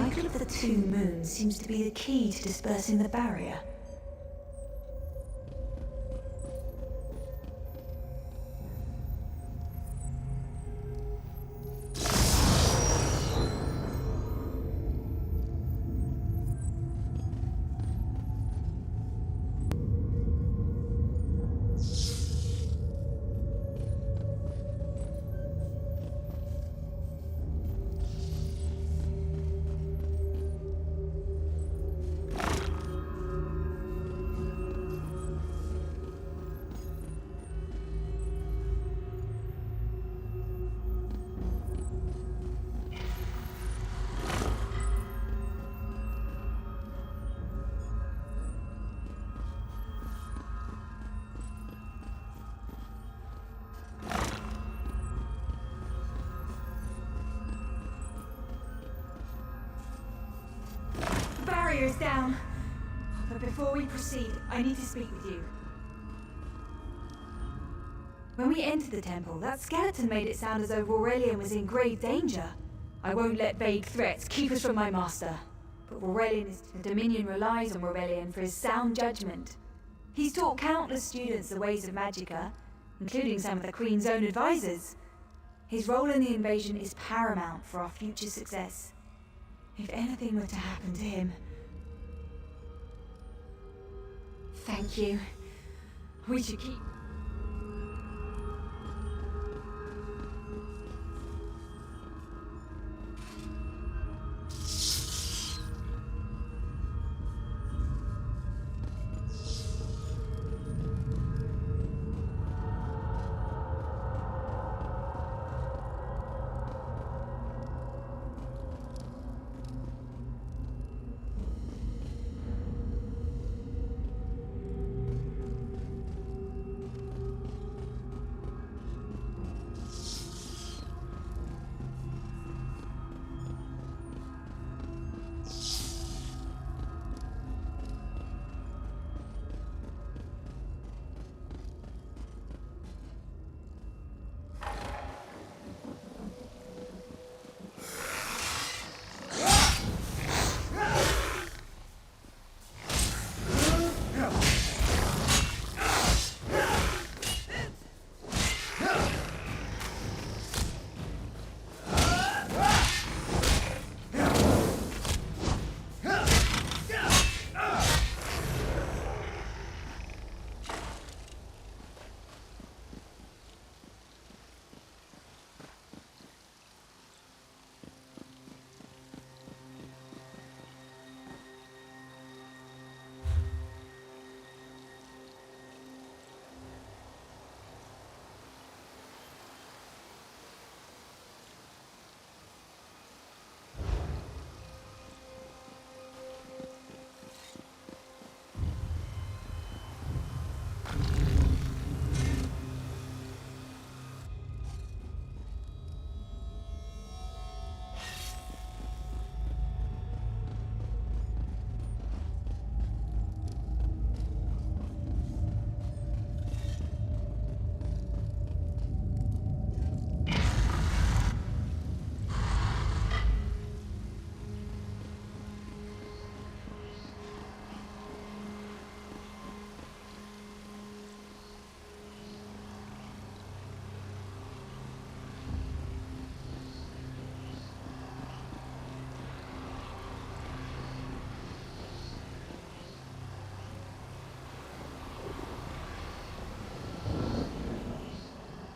cycle of the two moons seems to be the key to dispersing the barrier. The barrier is down. But before we proceed, I need to speak with you. When we entered the temple, that skeleton made it sound as though Aurelian was in grave danger. I won't let vague threats keep us from my master. But the Dominion relies on Aurelian for his sound judgment. He's taught countless students the ways of Magicka, including some of the Queen's own advisors. His role in the invasion is paramount for our future success. If anything were to happen to him... Thank you. We should keep...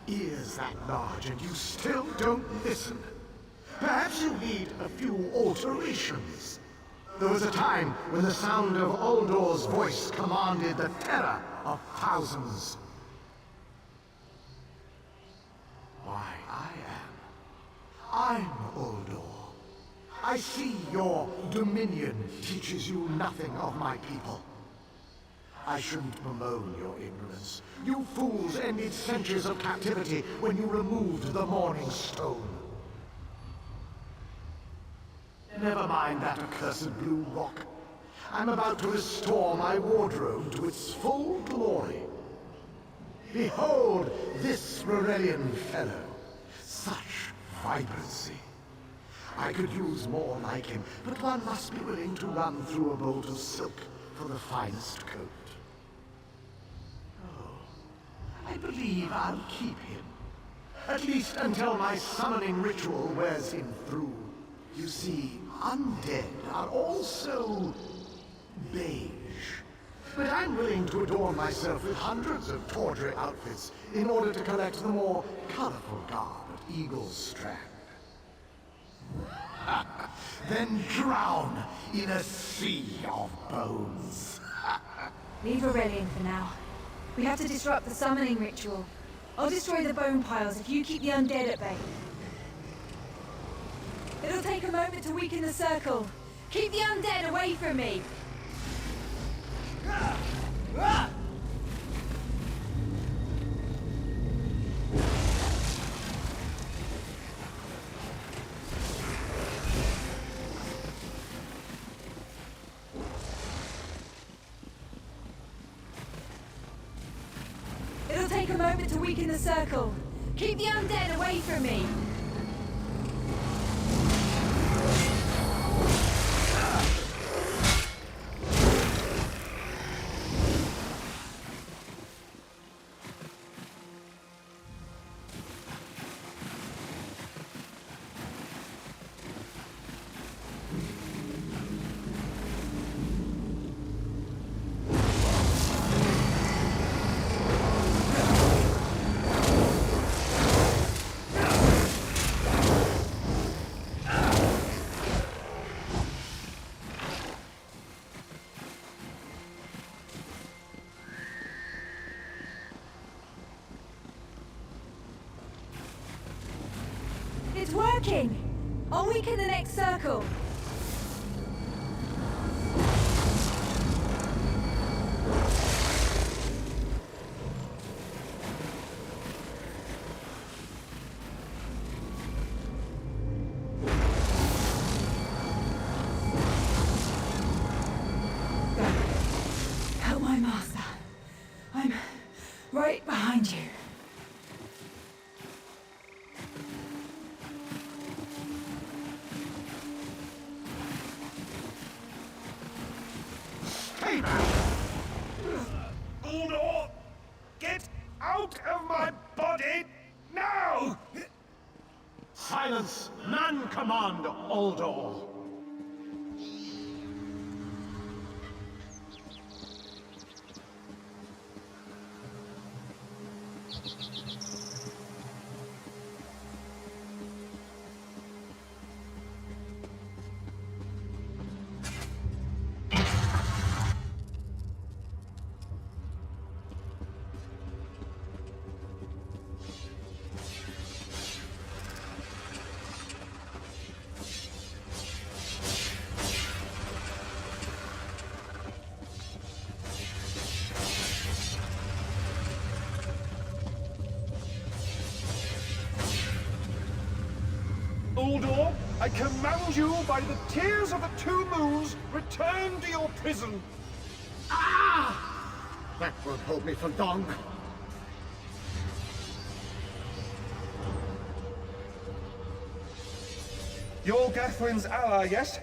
Ears that large and you still don't listen. Perhaps you need a few alterations. There was a time when the sound of Uldor's voice commanded the terror of thousands. Why, I'm Uldor. I see your dominion teaches you nothing of my people. I shouldn't bemoan your ignorance. You fools ended centuries of captivity when you removed the Morning Stone. Never mind that accursed blue rock. I'm about to restore my wardrobe to its full glory. Behold this Rorelian fellow. Such vibrancy. I could use more like him, but one must be willing to run through a bolt of silk for the finest coat. I believe I'll keep him. At least until my summoning ritual wears him through. You see, undead are also beige. But I'm willing to adorn myself with hundreds of tawdry outfits in order to collect the more colorful garb at Eagle's Strand. Then drown in a sea of bones. Leave Aurelian for now. We have to disrupt the summoning ritual. I'll destroy the bone piles if you keep the undead at bay. It'll take a moment to weaken the circle. Keep the undead away from me! It'll take a moment to weaken the circle. Keep the undead away from me! It's working! I'll weaken the next circle. Help my master. I'm right behind you. Hey! Uldor! Get out of my body now! Silence! None command Uldor! Uldor, I command you by the tears of the two moons, return to your prison. Ah! That won't hold me for long. You're Gathwin's ally, yes?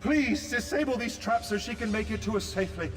Please, disable these traps so she can make it to us safely.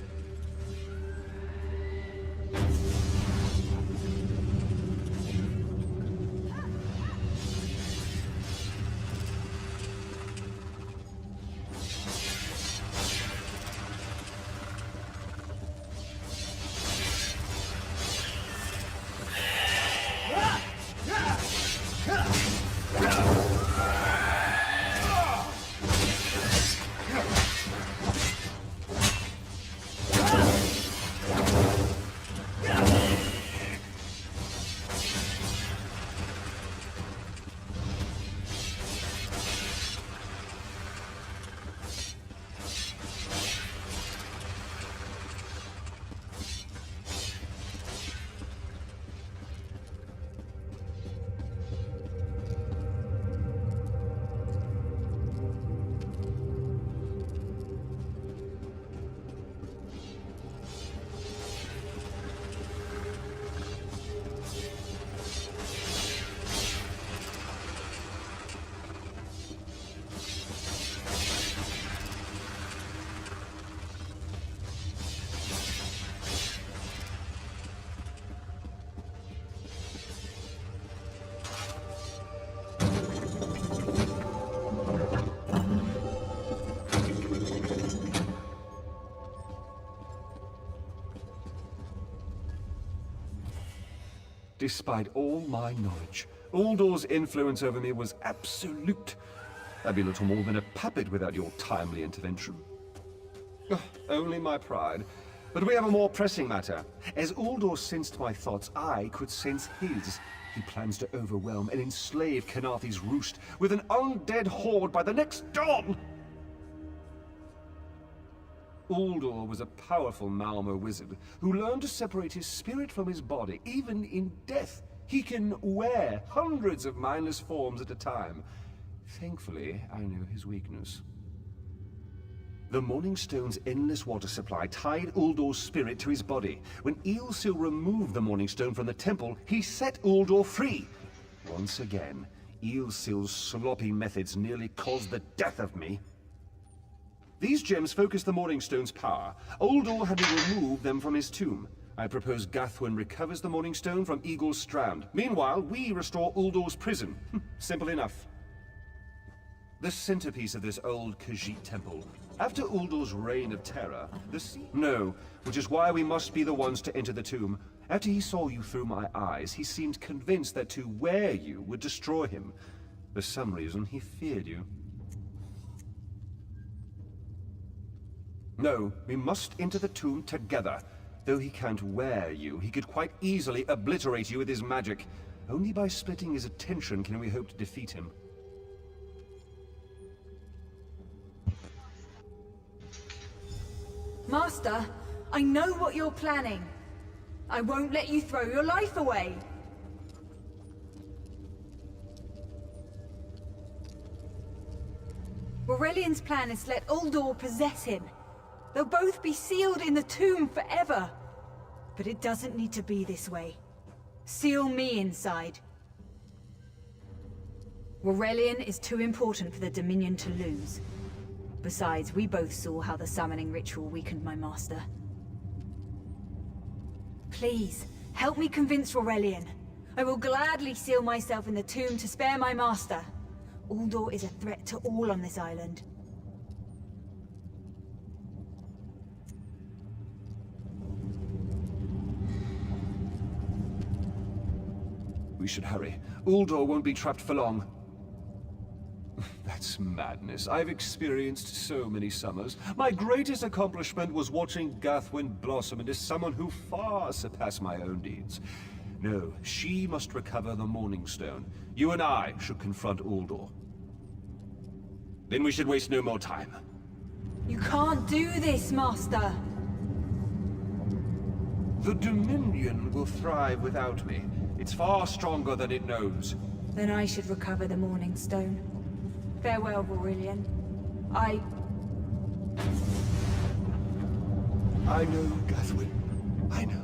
Despite all my knowledge, Uldor's influence over me was absolute. I'd be little more than a puppet without your timely intervention. Ugh, only my pride. But we have a more pressing matter. As Uldor sensed my thoughts, I could sense his. He plans to overwhelm and enslave Kanathe's roost with an undead horde by the next dawn! Uldor was a powerful Malmo wizard who learned to separate his spirit from his body, even in death. He can wear hundreds of mindless forms at a time. Thankfully, I know his weakness. The Morning Stone's endless water supply tied Uldor's spirit to his body. When Eilsil removed the Morning Stone from the temple, he set Uldor free. Once again, Eilsil's sloppy methods nearly caused the death of me. These gems focus the Morning Stone's power. Uldor had to remove them from his tomb. I propose Gathwin recovers the Morning Stone from Eagle's Strand. Meanwhile, we restore Uldor's prison. Simple enough. The centerpiece of this old Khajiit temple. After Uldor's reign of terror, the sea... No, which is why we must be the ones to enter the tomb. After he saw you through my eyes, he seemed convinced that to wear you would destroy him. For some reason, he feared you. No, we must enter the tomb together. Though he can't wear you, he could quite easily obliterate you with his magic. Only by splitting his attention can we hope to defeat him. Master, I know what you're planning. I won't let you throw your life away. Aurelian's plan is to let Uldor possess him. They'll both be sealed in the tomb forever. But it doesn't need to be this way. Seal me inside. Aurelian is too important for the Dominion to lose. Besides, we both saw how the summoning ritual weakened my master. Please, help me convince Aurelian. I will gladly seal myself in the tomb to spare my master. Uldor is a threat to all on this island. We should hurry. Uldor won't be trapped for long. That's madness. I've experienced so many summers. My greatest accomplishment was watching Gathwin blossom into someone who far surpassed my own deeds. No, she must recover the Morning Stone. You and I should confront Uldor. Then we should waste no more time. You can't do this, Master! The Dominion will thrive without me. It's far stronger than it knows. Then I should recover the Morning Stone. Farewell, Aurelian. I know, Gathwin. I know.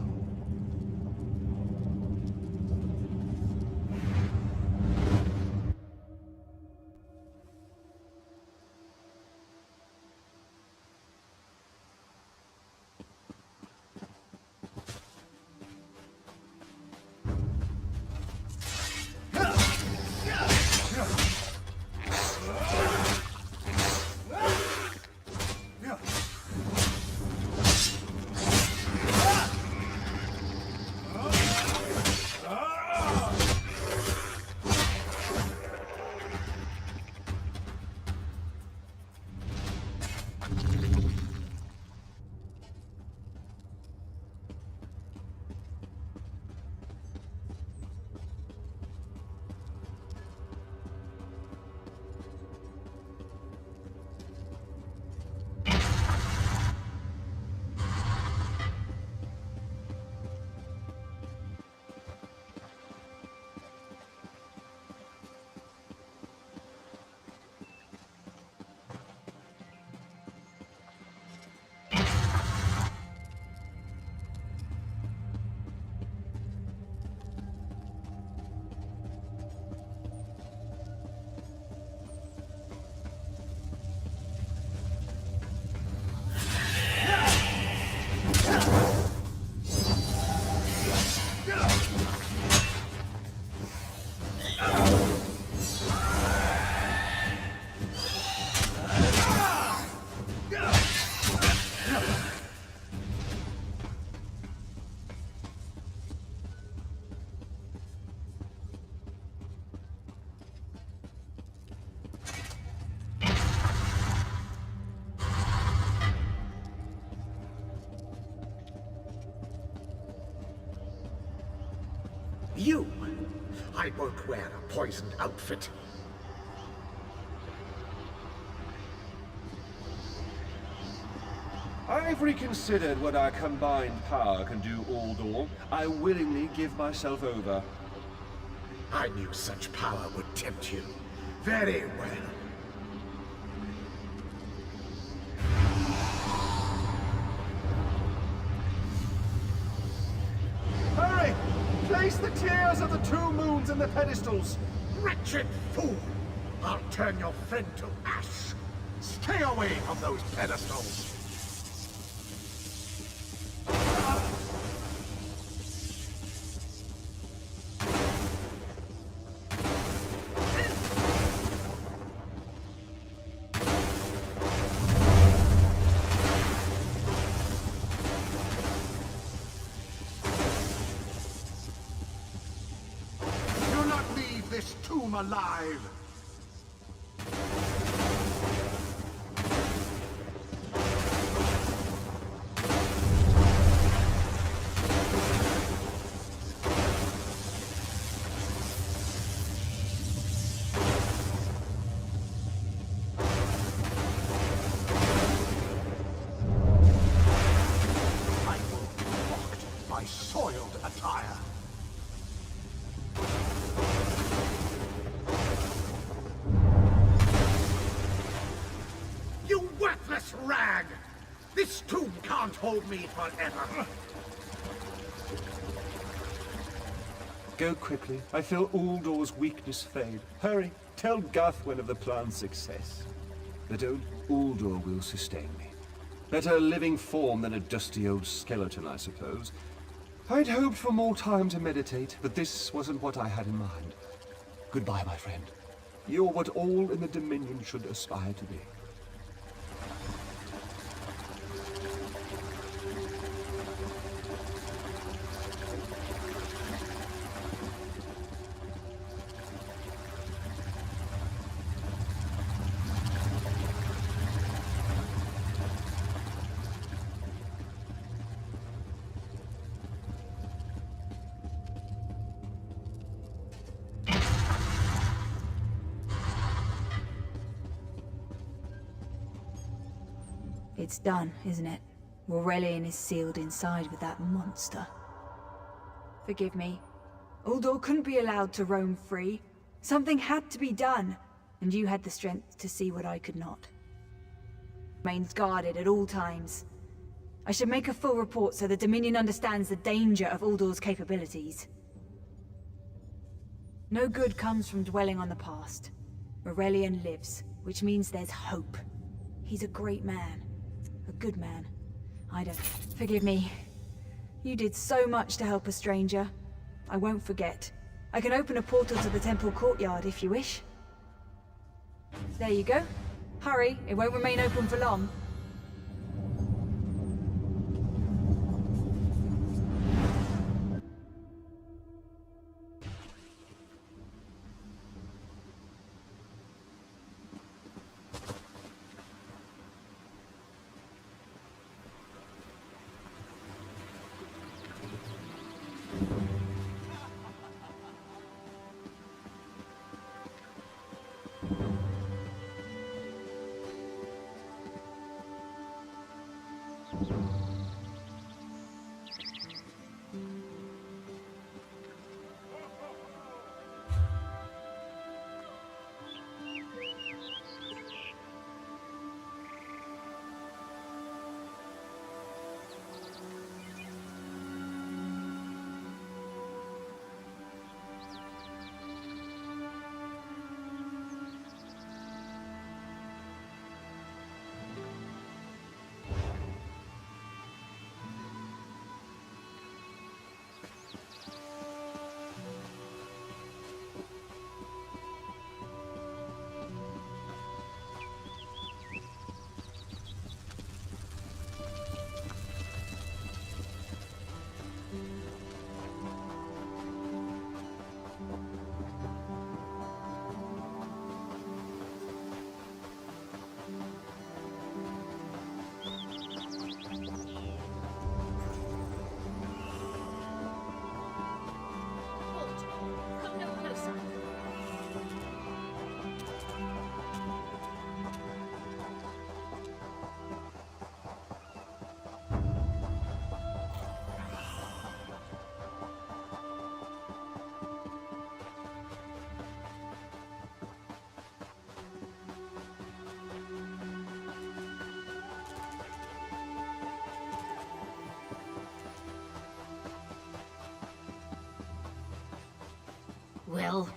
You! I won't wear a poisoned outfit. I've reconsidered what our combined power can do, Uldor. I willingly give myself over. I knew such power would tempt you. Very well. Hurry! Place the tears of the two moons in the pedestals! Wretched fool! I'll turn your friend to ash. Stay away from those pedestals! This tomb alive! You can't hold me forever! Go quickly. I feel Uldor's weakness fade. Hurry, tell Gathwin of the plan's success. That old Uldor will sustain me. Better a living form than a dusty old skeleton, I suppose. I'd hoped for more time to meditate, but this wasn't what I had in mind. Goodbye, my friend. You're what all in the Dominion should aspire to be. It's done, isn't it? Aurelian is sealed inside with that monster. Forgive me. Uldor couldn't be allowed to roam free. Something had to be done, and you had the strength to see what I could not. Remains guarded at all times. I should make a full report so the Dominion understands the danger of Uldor's capabilities. No good comes from dwelling on the past. Aurelian lives, which means there's hope. He's a great man. A good man. I don't... Forgive me. You did so much to help a stranger. I won't forget. I can open a portal to the temple courtyard if you wish. There you go. Hurry, it won't remain open for long. Well...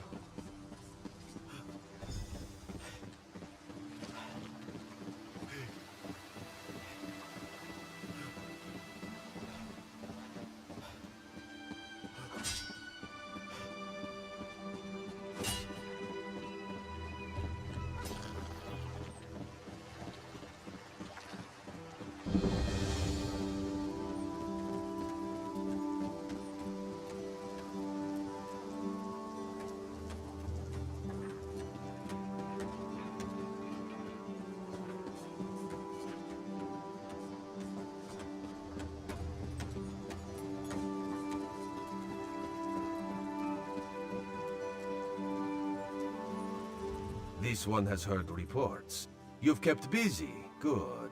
This one has heard reports. You've kept busy. Good.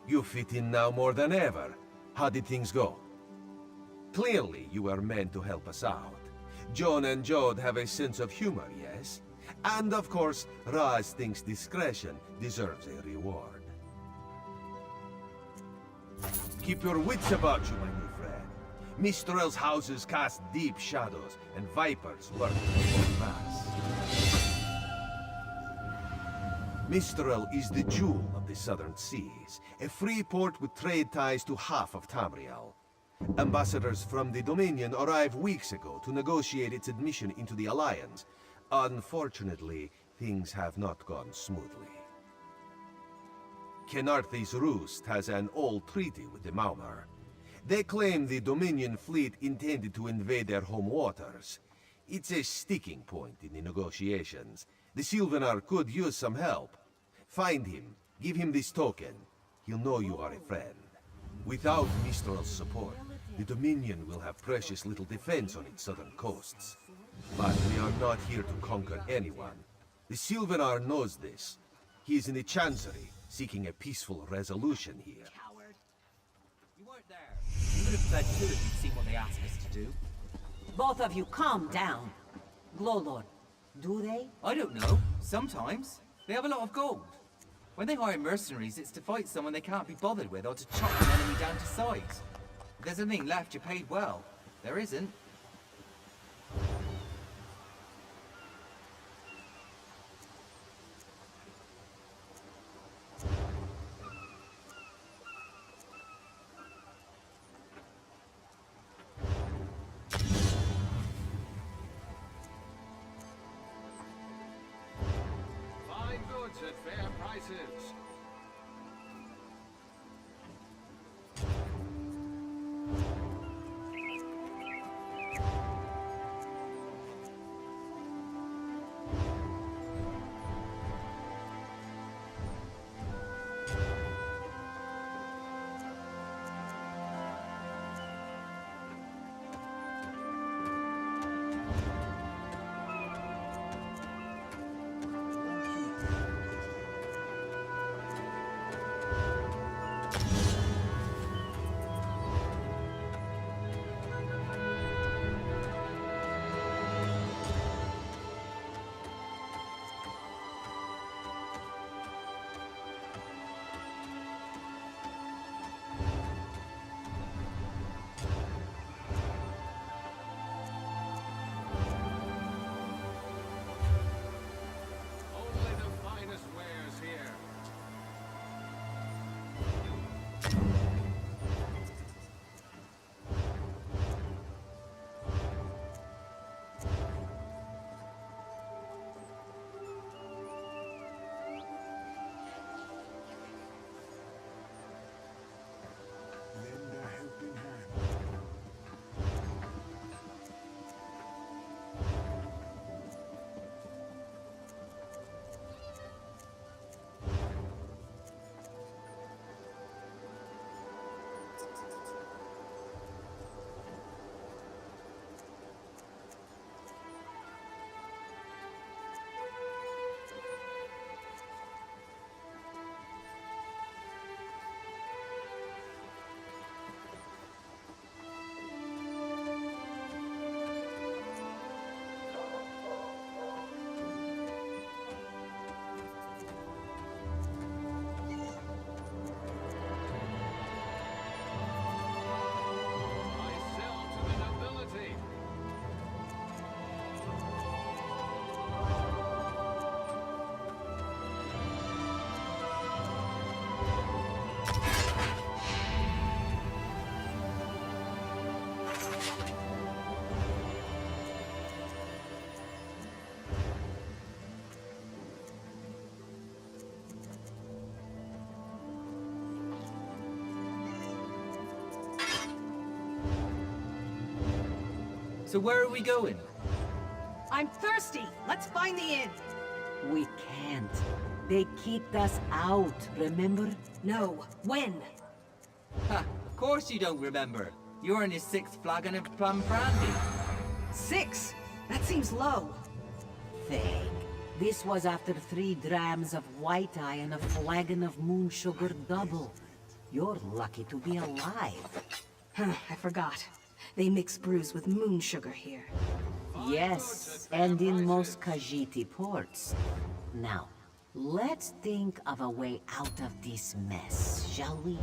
You fit in now more than ever. How did things go? Clearly, you were meant to help us out. John and Jode have a sense of humor, yes? And of course, Raz thinks discretion deserves a reward. Keep your wits about you, my new friend. Mistral's houses cast deep shadows, and vipers lurk in mass. Mistral is the jewel of the southern seas, a free port with trade ties to half of Tamriel. Ambassadors from the Dominion arrived weeks ago to negotiate its admission into the Alliance. Unfortunately, things have not gone smoothly. Kenarthi's Roost has an old treaty with the Maumar. They claim the Dominion fleet intended to invade their home waters. It's a sticking point in the negotiations. The Sylvanar could use some help. Find him, give him this token. He'll know you are a friend. Without Mistral's support, the Dominion will have precious little defense on its southern coasts. But we are not here to conquer anyone. The Sylvanar knows this. He is in the Chancery, seeking a peaceful resolution here. You weren't there. You would have fled too if you'd seen what they asked us to do. Both of you, calm down. Glowlord, do they? I don't know. Sometimes. They have a lot of gold. When they hire mercenaries, it's to fight someone they can't be bothered with or to chop an enemy down to size. If there's anything left, you're paid well. There isn't. Fine goods at fair prices. Only the finest wares here. Lend a helping hand. I sell to the nobility. So where are we going? I'm thirsty. Let's find the inn. We can't. They kicked us out, remember? No. When? Ha! Of course you don't remember. You're in your 6th flagon of plum brandy. 6? That seems low. Fake. This was after 3 drams of white eye and a flagon of moon sugar double. You're lucky to be alive. I forgot. They mix brews with moon sugar here. Yes, and in most Khajiit ports. Now, let's think of a way out of this mess, shall we?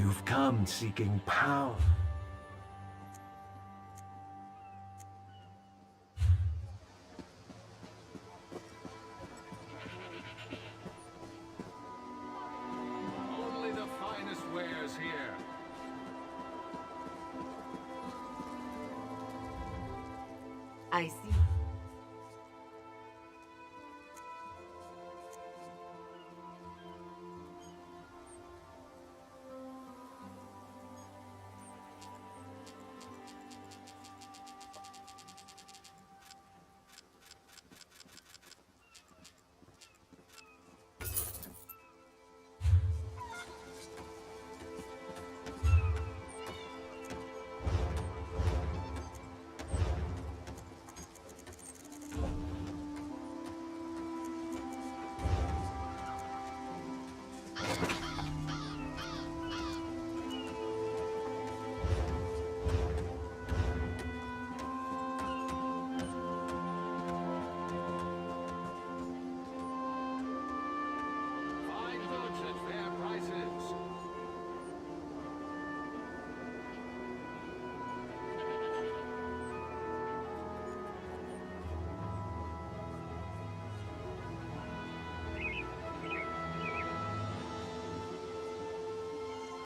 You've come seeking power. Only the finest wares here. I see.